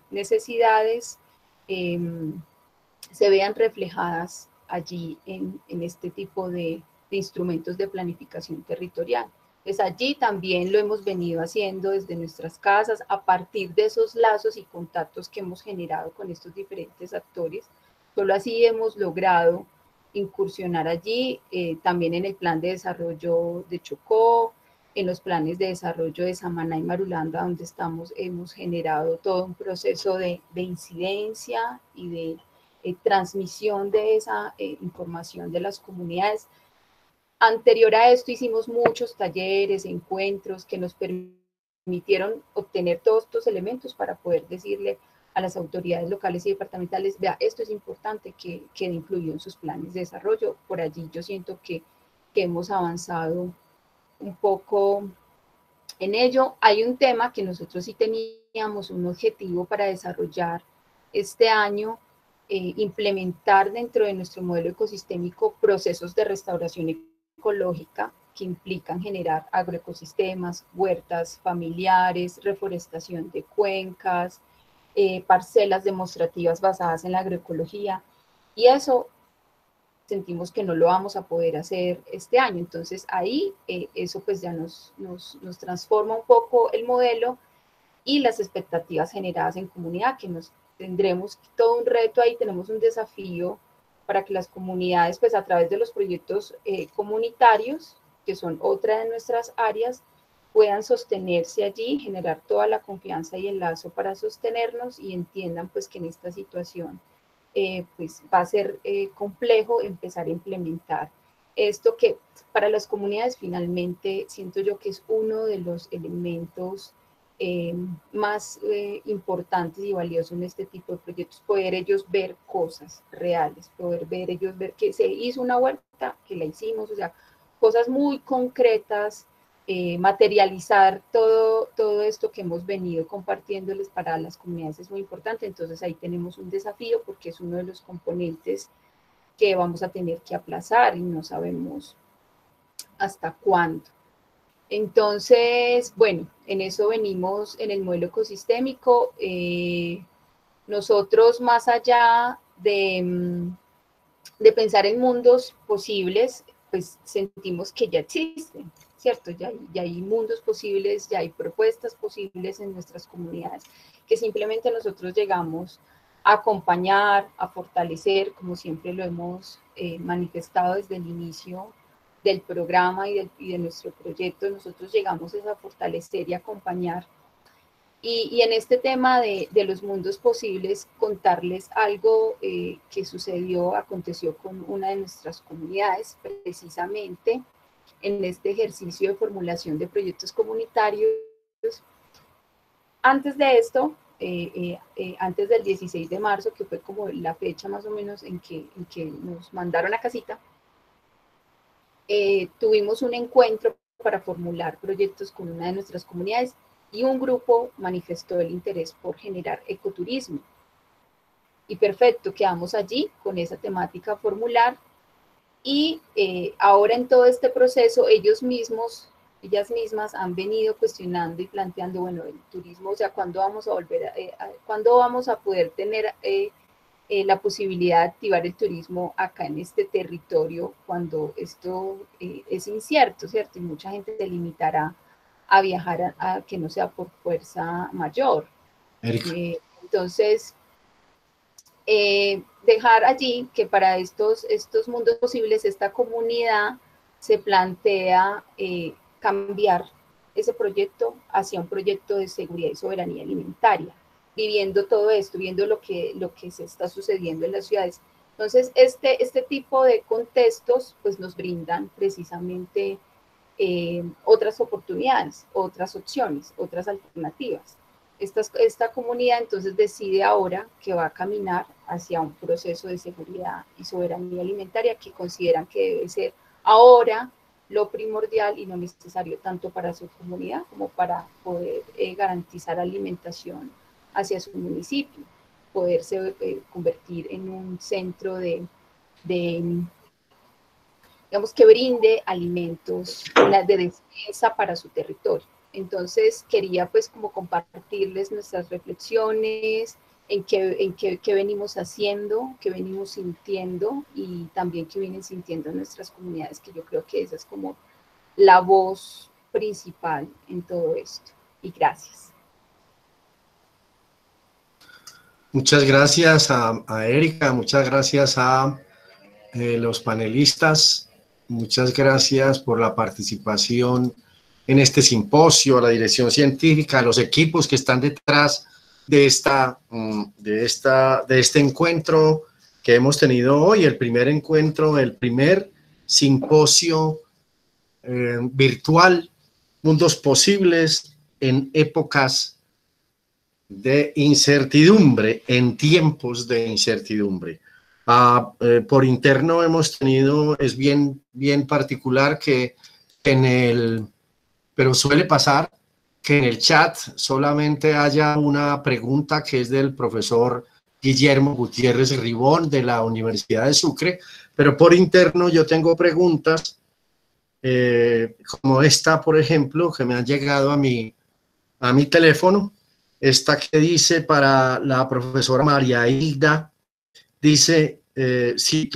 necesidades se vean reflejadas allí en este tipo de instrumentos de planificación territorial. Pues allí también lo hemos venido haciendo desde nuestras casas, a partir de esos lazos y contactos que hemos generado con estos diferentes actores. Solo así hemos logrado incursionar allí, también en el plan de desarrollo de Chocó, en los planes de desarrollo de Samaná y Marulanda, donde hemos generado todo un proceso de incidencia y de transmisión de esa información de las comunidades. Anterior a esto hicimos muchos talleres, encuentros que nos permitieron obtener todos estos elementos para poder decirle a las autoridades locales y departamentales, vea, esto es importante que quede incluido en sus planes de desarrollo. Por allí yo siento que hemos avanzado un poco en ello. Hay un tema que nosotros sí teníamos un objetivo para desarrollar este año, implementar dentro de nuestro modelo ecosistémico procesos de restauración ecológica que implican generar agroecosistemas, huertas familiares, reforestación de cuencas, parcelas demostrativas basadas en la agroecología, y eso sentimos que no lo vamos a poder hacer este año. Entonces ahí eso pues ya nos transforma un poco el modelo y las expectativas generadas en comunidad, que nos tendremos todo un reto ahí, tenemos un desafío para que las comunidades, pues a través de los proyectos comunitarios, que son otra de nuestras áreas, puedan sostenerse allí, generar toda la confianza y el lazo para sostenernos, y entiendan pues que en esta situación pues va a ser complejo empezar a implementar esto, que para las comunidades finalmente siento yo que es uno de los elementos más importantes y valiosos en este tipo de proyectos, poder ellos ver cosas reales, poder ellos ver que se hizo una huerta, que la hicimos, o sea, cosas muy concretas, materializar todo esto que hemos venido compartiéndoles para las comunidades es muy importante. Entonces ahí tenemos un desafío porque es uno de los componentes que vamos a tener que aplazar y no sabemos hasta cuándo. Entonces, bueno, en eso venimos en el modelo ecosistémico. Nosotros, más allá de pensar en mundos posibles, pues sentimos que ya existen, ¿cierto? Ya hay mundos posibles, ya hay propuestas posibles en nuestras comunidades, que simplemente nosotros llegamos a acompañar, a fortalecer, como siempre lo hemos manifestado desde el inicio del programa y de nuestro proyecto. Nosotros llegamos a fortalecer y acompañar. Y en este tema de los mundos posibles, contarles algo que aconteció con una de nuestras comunidades, precisamente en este ejercicio de formulación de proyectos comunitarios. Antes de esto, antes del 16 de marzo, que fue como la fecha más o menos en que nos mandaron a casita, tuvimos un encuentro para formular proyectos con una de nuestras comunidades, y un grupo manifestó el interés por generar ecoturismo. Y perfecto, quedamos allí con esa temática formular y ahora en todo este proceso ellas mismas han venido cuestionando y planteando, bueno, el turismo, o sea, ¿cuándo vamos a volver cuándo vamos a poder tener la posibilidad de activar el turismo acá en este territorio cuando esto es incierto, ¿cierto? Y mucha gente se limitará a viajar a que no sea por fuerza mayor. Entonces, dejar allí que para estos mundos posibles, esta comunidad se plantea cambiar ese proyecto hacia un proyecto de seguridad y soberanía alimentaria, viviendo todo esto, viendo lo que se está sucediendo en las ciudades. Entonces, este tipo de contextos pues nos brindan precisamente otras oportunidades, otras opciones, otras alternativas. Esta comunidad entonces decide ahora que va a caminar hacia un proceso de seguridad y soberanía alimentaria que consideran que debe ser ahora lo primordial y no necesario tanto para su comunidad como para poder garantizar alimentación hacia su municipio, poderse convertir en un centro de digamos, que brinde alimentos de despensa para su territorio. Entonces, quería pues como compartirles nuestras reflexiones, en qué venimos haciendo, qué venimos sintiendo y también qué vienen sintiendo nuestras comunidades, que yo creo que esa es como la voz principal en todo esto. Y gracias. Muchas gracias a Erika, muchas gracias a los panelistas, muchas gracias por la participación en este simposio, a la dirección científica, a los equipos que están detrás de este encuentro que hemos tenido hoy, el primer encuentro, el primer simposio virtual, Mundos Posibles en épocas de incertidumbre, en tiempos de incertidumbre. Por interno hemos tenido, es bien particular que pero suele pasar que en el chat solamente haya una pregunta que es del profesor Guillermo Gutiérrez Ribón de la Universidad de Sucre, pero por interno yo tengo preguntas como esta, por ejemplo, que me han llegado a mi teléfono, esta que dice para la profesora María Hilda, dice, si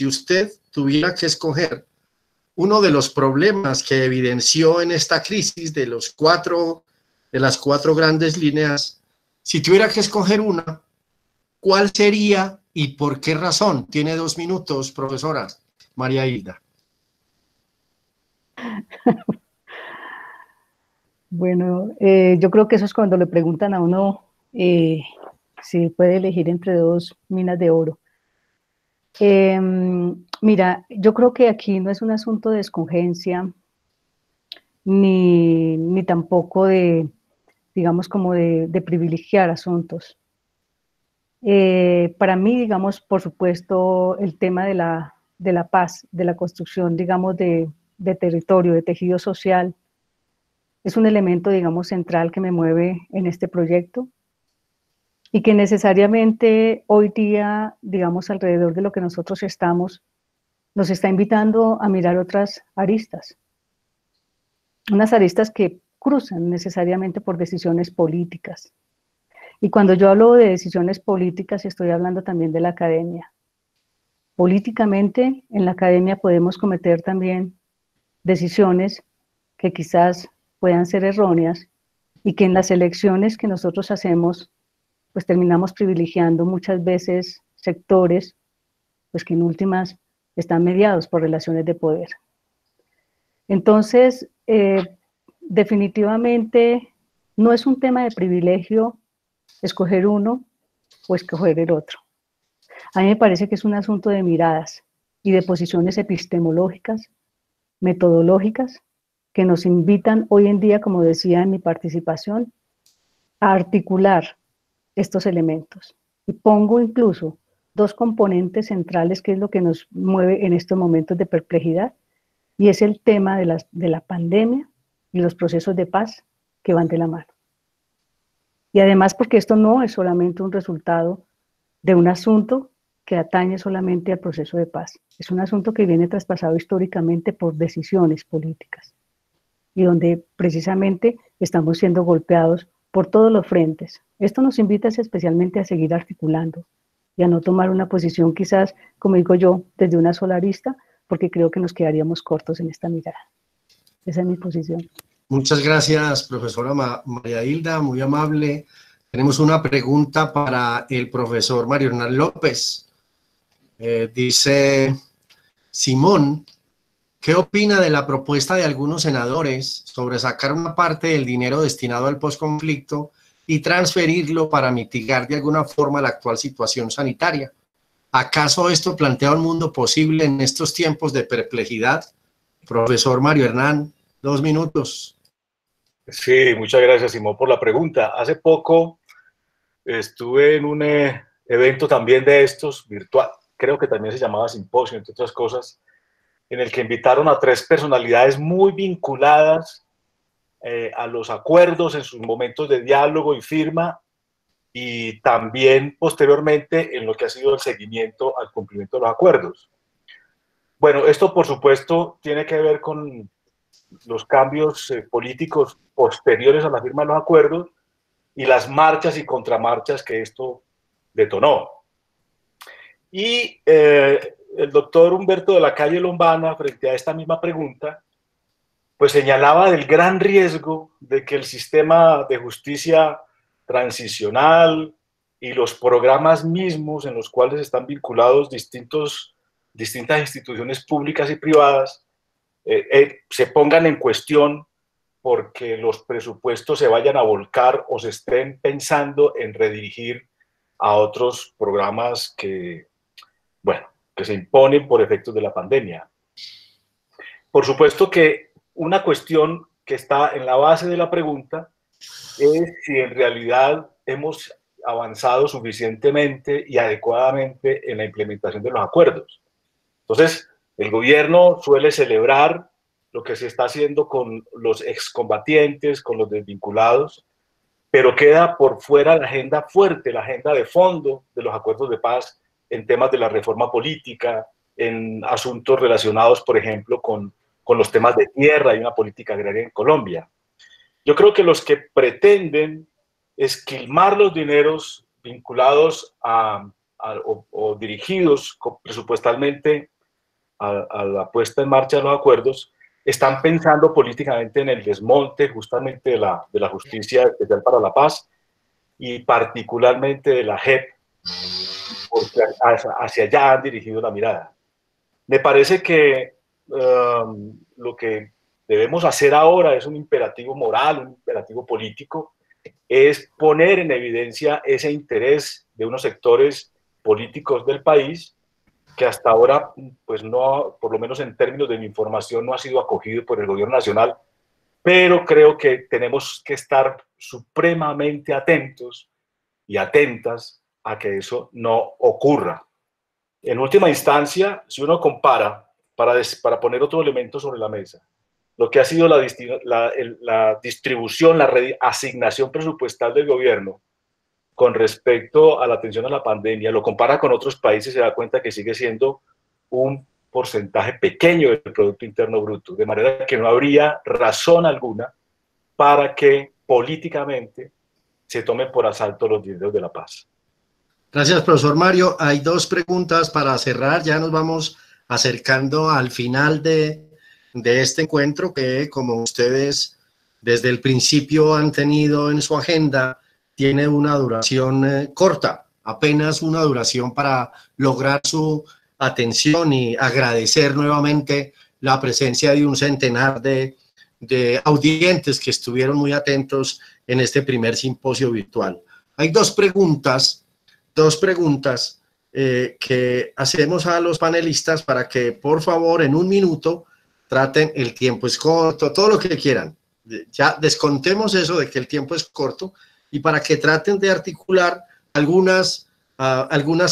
usted tuviera que escoger uno de los problemas que evidenció en esta crisis de las cuatro grandes líneas, si tuviera que escoger una, ¿cuál sería y por qué razón? Tiene 2 minutos, profesora María Hilda. Bueno, yo creo que eso es cuando le preguntan a uno si puede elegir entre 2 minas de oro. Mira, yo creo que aquí no es un asunto de escogencia, ni tampoco de, digamos, como de privilegiar asuntos. Para mí, digamos, por supuesto, el tema de la paz, de la construcción, digamos, de territorio, de tejido social, es un elemento, digamos, central que me mueve en este proyecto y que necesariamente hoy día, digamos, alrededor de lo que nosotros estamos, nos está invitando a mirar otras aristas. Unas aristas que cruzan necesariamente por decisiones políticas. Y cuando yo hablo de decisiones políticas, estoy hablando también de la academia. Políticamente, en la academia podemos cometer también decisiones que quizás puedan ser erróneas y que en las elecciones que nosotros hacemos, pues terminamos privilegiando muchas veces sectores, pues que en últimas están mediados por relaciones de poder. Entonces, definitivamente no es un tema de privilegio escoger uno o escoger el otro. A mí me parece que es un asunto de miradas y de posiciones epistemológicas, metodológicas, que nos invitan hoy en día, como decía en mi participación, a articular estos elementos. Y pongo incluso 2 componentes centrales, que es lo que nos mueve en estos momentos de perplejidad, y es el tema de la pandemia y los procesos de paz, que van de la mano. Y además porque esto no es solamente un resultado de un asunto que atañe solamente al proceso de paz. Es un asunto que viene traspasado históricamente por decisiones políticas y donde precisamente estamos siendo golpeados por todos los frentes. Esto nos invita especialmente a seguir articulando y a no tomar una posición quizás, como digo yo, desde una sola arista, porque creo que nos quedaríamos cortos en esta mirada. Esa es mi posición. Muchas gracias, profesora María Hilda, muy amable. Tenemos una pregunta para el profesor Mario Hernán López. Dice Simón, ¿qué opina de la propuesta de algunos senadores sobre sacar una parte del dinero destinado al posconflicto y transferirlo para mitigar de alguna forma la actual situación sanitaria? ¿Acaso esto plantea un mundo posible en estos tiempos de perplejidad? Profesor Mario Hernán, 2 minutos. Sí, muchas gracias, Simón, por la pregunta. Hace poco estuve en un evento también de estos, virtual, creo que también se llamaba Simposio, entre otras cosas, en el que invitaron a 3 personalidades muy vinculadas a los acuerdos en sus momentos de diálogo y firma, y también posteriormente en lo que ha sido el seguimiento al cumplimiento de los acuerdos. Bueno, esto por supuesto tiene que ver con los cambios políticos posteriores a la firma de los acuerdos y las marchas y contramarchas que esto detonó. Y el doctor Humberto de la Calle Lombana, frente a esta misma pregunta, pues señalaba del gran riesgo de que el sistema de justicia transicional y los programas mismos en los cuales están vinculados distintas instituciones públicas y privadas se pongan en cuestión porque los presupuestos se vayan a volcar o se estén pensando en redirigir a otros programas que, bueno, que se imponen por efectos de la pandemia. Por supuesto que una cuestión que está en la base de la pregunta es si en realidad hemos avanzado suficientemente y adecuadamente en la implementación de los acuerdos. Entonces, el gobierno suele celebrar lo que se está haciendo con los excombatientes, con los desvinculados, pero queda por fuera la agenda fuerte, la agenda de fondo de los acuerdos de paz en temas de la reforma política, en asuntos relacionados, por ejemplo, con los temas de tierra y una política agraria en Colombia. Yo creo que los que pretenden esquilmar los dineros vinculados o dirigidos presupuestalmente a la puesta en marcha de los acuerdos, están pensando políticamente en el desmonte justamente de la Justicia Especial para la Paz y particularmente de la JEP, porque hacia allá han dirigido la mirada. Me parece que lo que debemos hacer ahora es un imperativo moral, un imperativo político, es poner en evidencia ese interés de unos sectores políticos del país que hasta ahora, pues no, por lo menos en términos de mi información, no ha sido acogido por el gobierno nacional, pero creo que tenemos que estar supremamente atentos y atentas a que eso no ocurra. En última instancia, si uno compara, para poner otro elemento sobre la mesa, lo que ha sido la distribución, la asignación presupuestal del gobierno con respecto a la atención a la pandemia, lo compara con otros países, se da cuenta que sigue siendo un porcentaje pequeño del Producto Interno Bruto, de manera que no habría razón alguna para que políticamente se tomen por asalto los dineros de la paz. Gracias, profesor Mario. Hay 2 preguntas para cerrar, ya nos vamos acercando al final de este encuentro que, como ustedes desde el principio han tenido en su agenda, tiene una duración corta, apenas una duración para lograr su atención y agradecer nuevamente la presencia de un centenar de audientes que estuvieron muy atentos en este primer simposio virtual. Hay 2 preguntas que hacemos a los panelistas para que, por favor, en 1 minuto traten, el tiempo es corto, todo lo que quieran. Ya descontemos eso de que el tiempo es corto y para que traten de articular algunas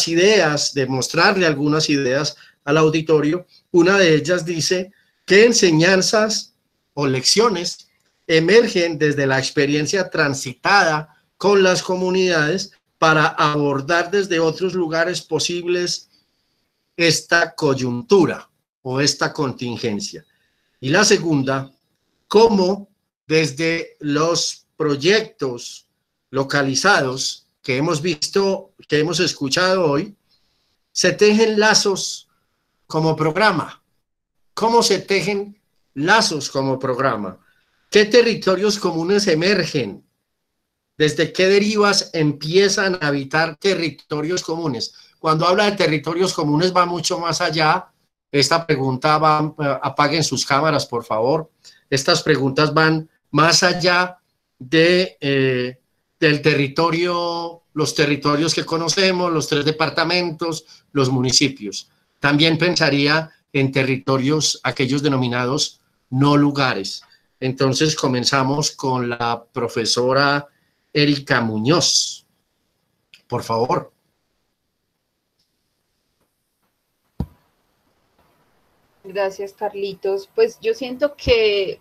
ideas, de mostrarle algunas ideas al auditorio. Una de ellas dice, ¿qué enseñanzas o lecciones emergen desde la experiencia transitada con las comunidades para abordar desde otros lugares posibles esta coyuntura o esta contingencia. Y la segunda, cómo desde los proyectos localizados que hemos visto, que hemos escuchado hoy, se tejen lazos como programa. ¿Cómo se tejen lazos como programa? ¿Qué territorios comunes emergen? ¿Desde qué derivas empiezan a habitar territorios comunes? Cuando habla de territorios comunes va mucho más allá. Esta pregunta va, apaguen sus cámaras, por favor. Estas preguntas van más allá de, del territorio, los territorios que conocemos, los 3 departamentos, los municipios. También pensaría en territorios, aquellos denominados no lugares. Entonces comenzamos con la profesora Erika Muñoz. Por favor. Gracias, Carlitos. Pues yo siento que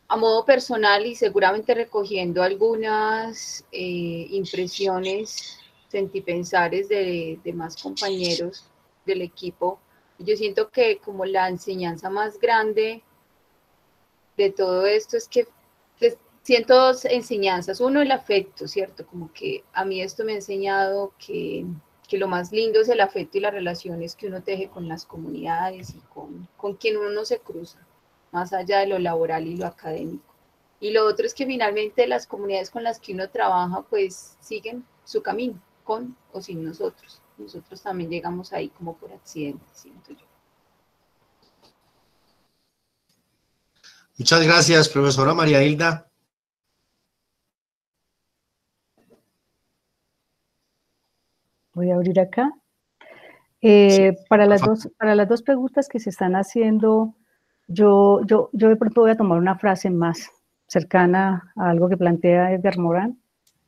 a modo personal y seguramente recogiendo algunas impresiones, sentipensares de más compañeros del equipo, yo siento que como la enseñanza más grande de todo esto es que siento 2 enseñanzas. Uno, el afecto, ¿cierto? Como que a mí esto me ha enseñado que lo más lindo es el afecto y las relaciones que uno teje con las comunidades y con quien uno no se cruza, más allá de lo laboral y lo académico. Y lo otro es que finalmente las comunidades con las que uno trabaja pues siguen su camino, con o sin nosotros. Nosotros también llegamos ahí como por accidente, siento yo. Muchas gracias, profesora María Hilda. Voy a abrir acá. Sí, para las dos preguntas que se están haciendo, yo de pronto voy a tomar una frase más cercana a algo que plantea Edgar Morin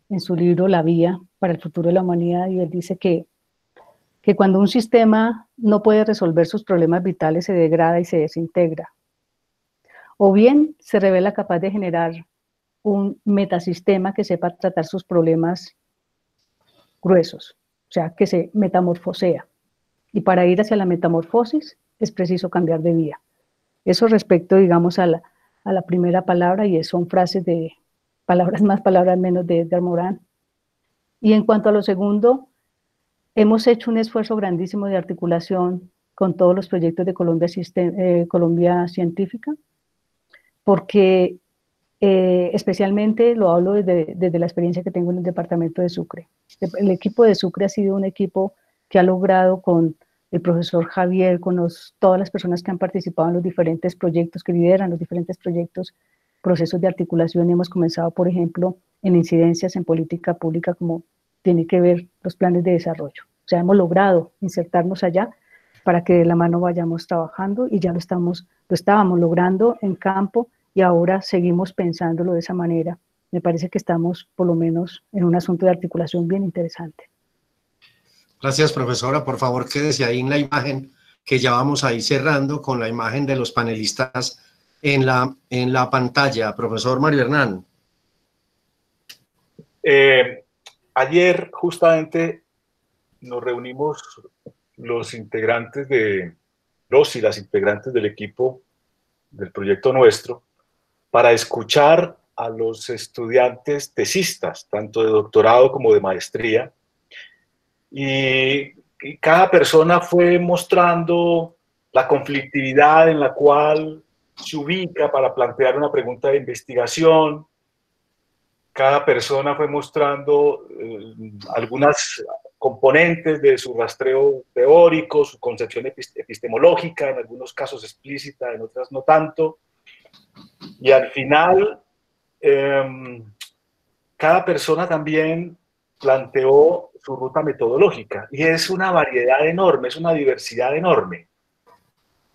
en su libro La Vía para el futuro de la humanidad, y él dice que cuando un sistema no puede resolver sus problemas vitales se degrada y se desintegra, o bien se revela capaz de generar un metasistema que sepa tratar sus problemas gruesos, o sea, que se metamorfosea. Y para ir hacia la metamorfosis es preciso cambiar de vía. Eso respecto, digamos, a la primera palabra, y son frases de palabras más, palabras menos de Edgar Morin. Y en cuanto a lo segundo, hemos hecho un esfuerzo grandísimo de articulación con todos los proyectos de Colombia Científica, porque especialmente lo hablo desde la experiencia que tengo en el departamento de Sucre. El equipo de Sucre ha sido un equipo que ha logrado con el profesor Javier, con todas las personas que han participado en los diferentes proyectos, que lideran los diferentes proyectos, procesos de articulación, y hemos comenzado, por ejemplo, en incidencias en política pública, como tiene que ver los planes de desarrollo. O sea, hemos logrado insertarnos allá para que de la mano vayamos trabajando, y ya lo estábamos logrando en campo, y ahora seguimos pensándolo de esa manera. Me parece que estamos, por lo menos, en un asunto de articulación bien interesante. Gracias, profesora. Por favor, quédese ahí en la imagen, que ya vamos a ir cerrando con la imagen de los panelistas en la pantalla. Profesor Mario Hernán. Ayer, justamente, nos reunimos los y las integrantes del equipo del proyecto nuestro para escuchar a los estudiantes tesistas, tanto de doctorado como de maestría, y cada persona fue mostrando la conflictividad en la cual se ubica para plantear una pregunta de investigación. Cada persona fue mostrando algunas componentes de su rastreo teórico, su concepción epistemológica, en algunos casos explícita, en otras no tanto. Y al final, cada persona también planteó su ruta metodológica, y es una variedad enorme, es una diversidad enorme.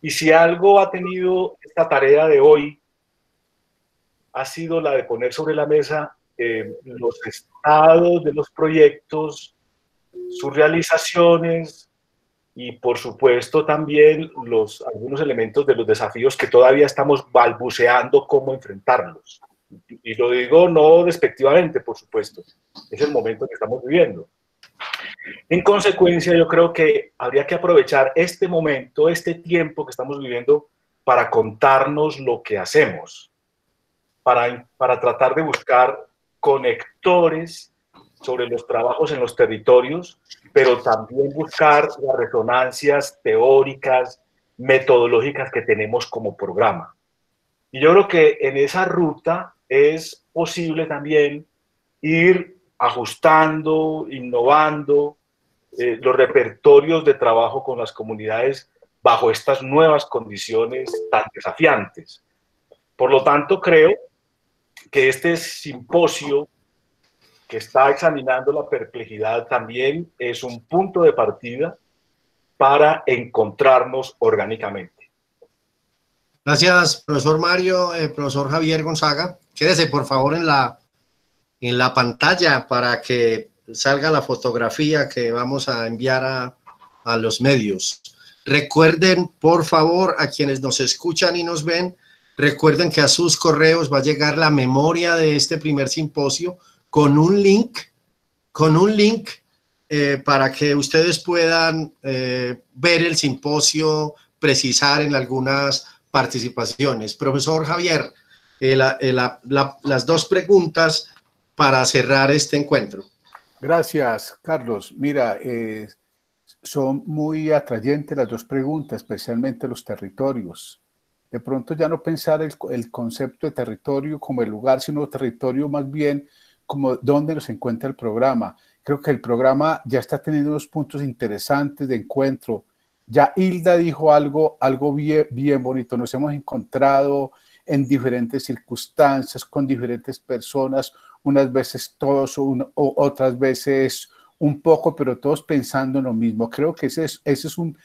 Y si algo ha tenido esta tarea de hoy, ha sido la de poner sobre la mesa los estados de los proyectos, sus realizaciones, y por supuesto también algunos elementos de los desafíos que todavía estamos balbuceando cómo enfrentarlos. Y lo digo no despectivamente, por supuesto, es el momento que estamos viviendo. En consecuencia, yo creo que habría que aprovechar este momento, este tiempo que estamos viviendo para contarnos lo que hacemos, para tratar de buscar conectores sobre los trabajos en los territorios, pero también buscar las resonancias teóricas, metodológicas que tenemos como programa. Y yo creo que en esa ruta es posible también ir ajustando, innovando los repertorios de trabajo con las comunidades bajo estas nuevas condiciones tan desafiantes. Por lo tanto, creo que este simposio que está examinando la perplejidad también es un punto de partida para encontrarnos orgánicamente. Gracias, profesor Mario, profesor Javier Gonzaga. Quédese, por favor, en la pantalla para que salga la fotografía que vamos a enviar a los medios. Recuerden, por favor, a quienes nos escuchan y nos ven, recuerden que a sus correos va a llegar la memoria de este primer simposio con un link para que ustedes puedan ver el simposio, precisar en algunas participaciones. Profesor Javier, las dos preguntas para cerrar este encuentro. Gracias, Carlos. Mira, son muy atrayentes las dos preguntas, especialmente los territorios. De pronto ya no pensar el concepto de territorio como el lugar, sino territorio más bien como dónde nos encuentra el programa. Creo que el programa ya está teniendo unos puntos interesantes de encuentro. Ya Hilda dijo algo bien bonito. Nos hemos encontrado en diferentes circunstancias, con diferentes personas, unas veces todos o otras veces un poco, pero todos pensando en lo mismo. Creo que ese es un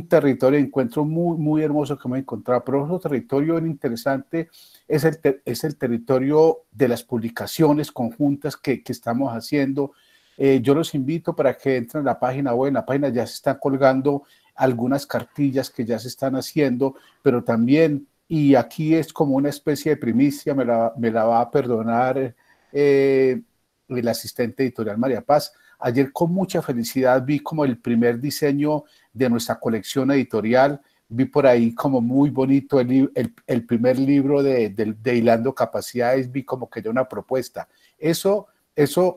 territorio de encuentro muy hermoso que hemos encontrado. Pero otro territorio interesante es el territorio de las publicaciones conjuntas que estamos haciendo. Yo los invito para que entren a la página web. En la página ya se están colgando algunas cartillas que ya se están haciendo, pero también, y aquí es como una especie de primicia, me la va a perdonar el asistente editorial María Paz. Ayer con mucha felicidad vi como el primer diseño de nuestra colección editorial. Vi por ahí como muy bonito el primer libro de Hilando Capacidades. Vi como que ya una propuesta. Eso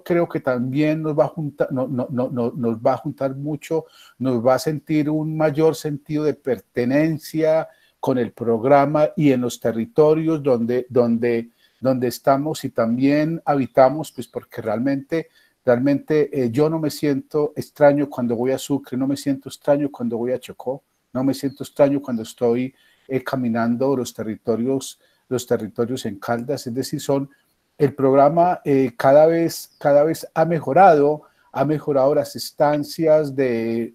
creo que también nos va a juntar, nos va a juntar mucho, nos va a sentir un mayor sentido de pertenencia con el programa y en los territorios donde estamos y también habitamos, pues porque realmente yo no me siento extraño cuando voy a Sucre, no me siento extraño cuando voy a Chocó, no me siento extraño cuando estoy caminando los territorios en Caldas. Es decir, el programa cada vez ha mejorado las instancias de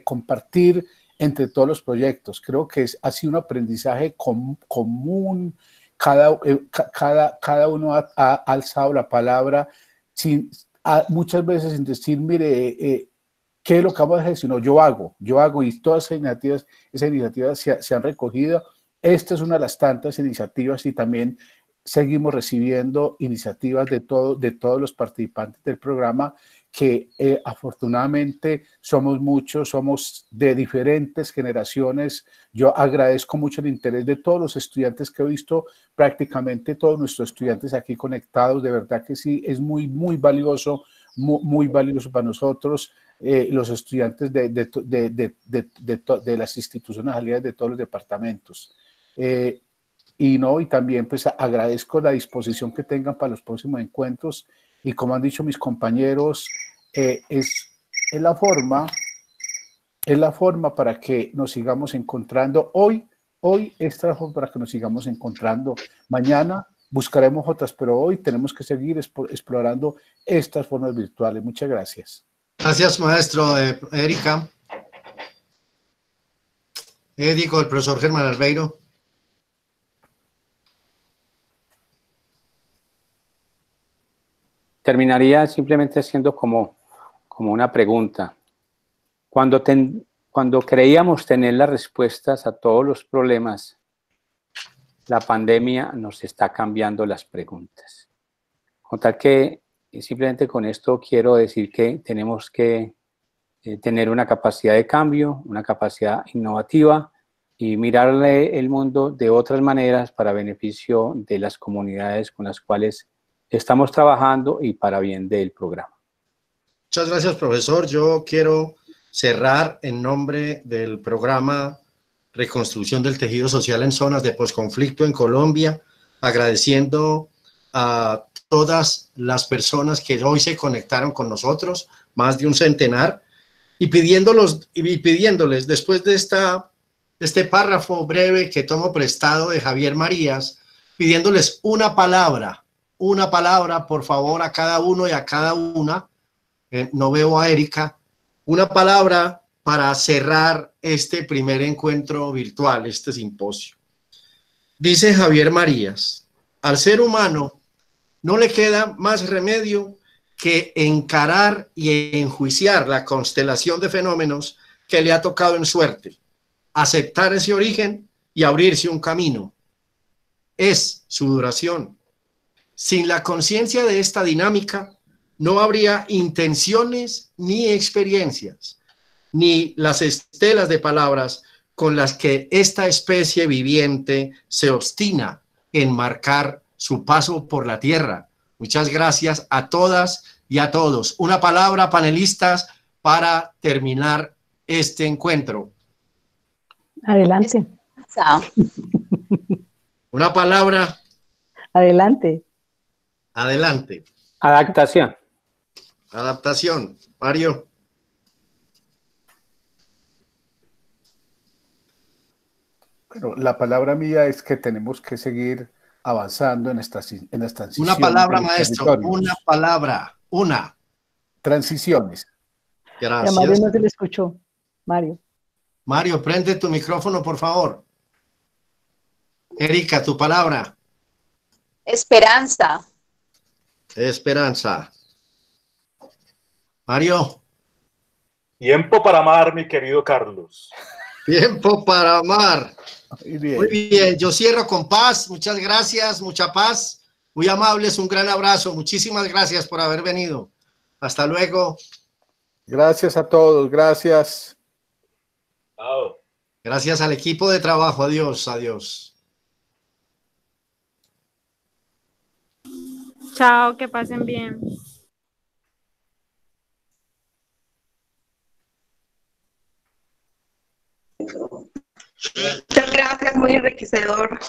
compartir entre todos los proyectos. Creo que ha sido un aprendizaje común. Cada uno ha alzado la palabra muchas veces sin decir, mire, ¿qué es lo que vamos a hacer? Sino yo hago, y todas esas iniciativas se han recogido. Esta es una de las tantas iniciativas y también seguimos recibiendo iniciativas de todos los participantes del programa que afortunadamente somos muchos, somos de diferentes generaciones. Yo agradezco mucho el interés de todos los estudiantes que he visto, prácticamente todos nuestros estudiantes aquí conectados. De verdad que sí, es muy valioso, muy valioso para nosotros, los estudiantes de las instituciones aliadas de todos los departamentos. Y también pues agradezco la disposición que tengan para los próximos encuentros y como han dicho mis compañeros, es la forma para que nos sigamos encontrando. Hoy esta es la forma para que nos sigamos encontrando. Mañana buscaremos otras, pero hoy tenemos que seguir explorando estas formas virtuales. Muchas gracias. Gracias, maestro. Erika. Digo, el profesor Germán Albeiro. Terminaría simplemente haciendo como una pregunta. Cuando creíamos tener las respuestas a todos los problemas, la pandemia nos está cambiando las preguntas. Con tal que simplemente con esto quiero decir que tenemos que tener una capacidad de cambio, una capacidad innovativa y mirarle el mundo de otras maneras para beneficio de las comunidades con las cuales estamos trabajando y para bien del programa. Muchas gracias, profesor. Yo quiero cerrar en nombre del programa Reconstrucción del Tejido Social en Zonas de Posconflicto en Colombia, agradeciendo a todas las personas que hoy se conectaron con nosotros, más de un centenar, y pidiéndoles, después de este párrafo breve que tomo prestado de Javier Marías, pidiéndoles una palabra, por favor, a cada uno y a cada una. No veo a Erika. Una palabra para cerrar este primer encuentro virtual, este simposio. Dice Javier Marías: al ser humano no le queda más remedio que encarar y enjuiciar la constelación de fenómenos que le ha tocado en suerte, aceptar ese origen y abrirse un camino. Es su duración. Sin la conciencia de esta dinámica, no habría intenciones ni experiencias, ni las estelas de palabras con las que esta especie viviente se obstina en marcar su paso por la tierra. Muchas gracias a todas y a todos. Una palabra, panelistas, para terminar este encuentro. Adelante. Una palabra. Adelante. Adelante. Adaptación. Adaptación. Mario. Bueno, la palabra mía es que tenemos que seguir avanzando en esta transición. Una palabra, maestro. Una palabra. Una. Transiciones. Gracias. Mario no se le escuchó. Mario. Mario, prende tu micrófono, por favor. Erika, tu palabra. Esperanza. Esperanza. Mario. Tiempo para amar, mi querido Carlos. Tiempo para amar. Muy bien. Muy bien, yo cierro con paz. Muchas gracias, mucha paz. Muy amables, un gran abrazo. Muchísimas gracias por haber venido. Hasta luego. Gracias a todos, gracias. Chao. Gracias al equipo de trabajo. Adiós, adiós. Chao, que pasen bien. Muchas gracias, muy enriquecedor.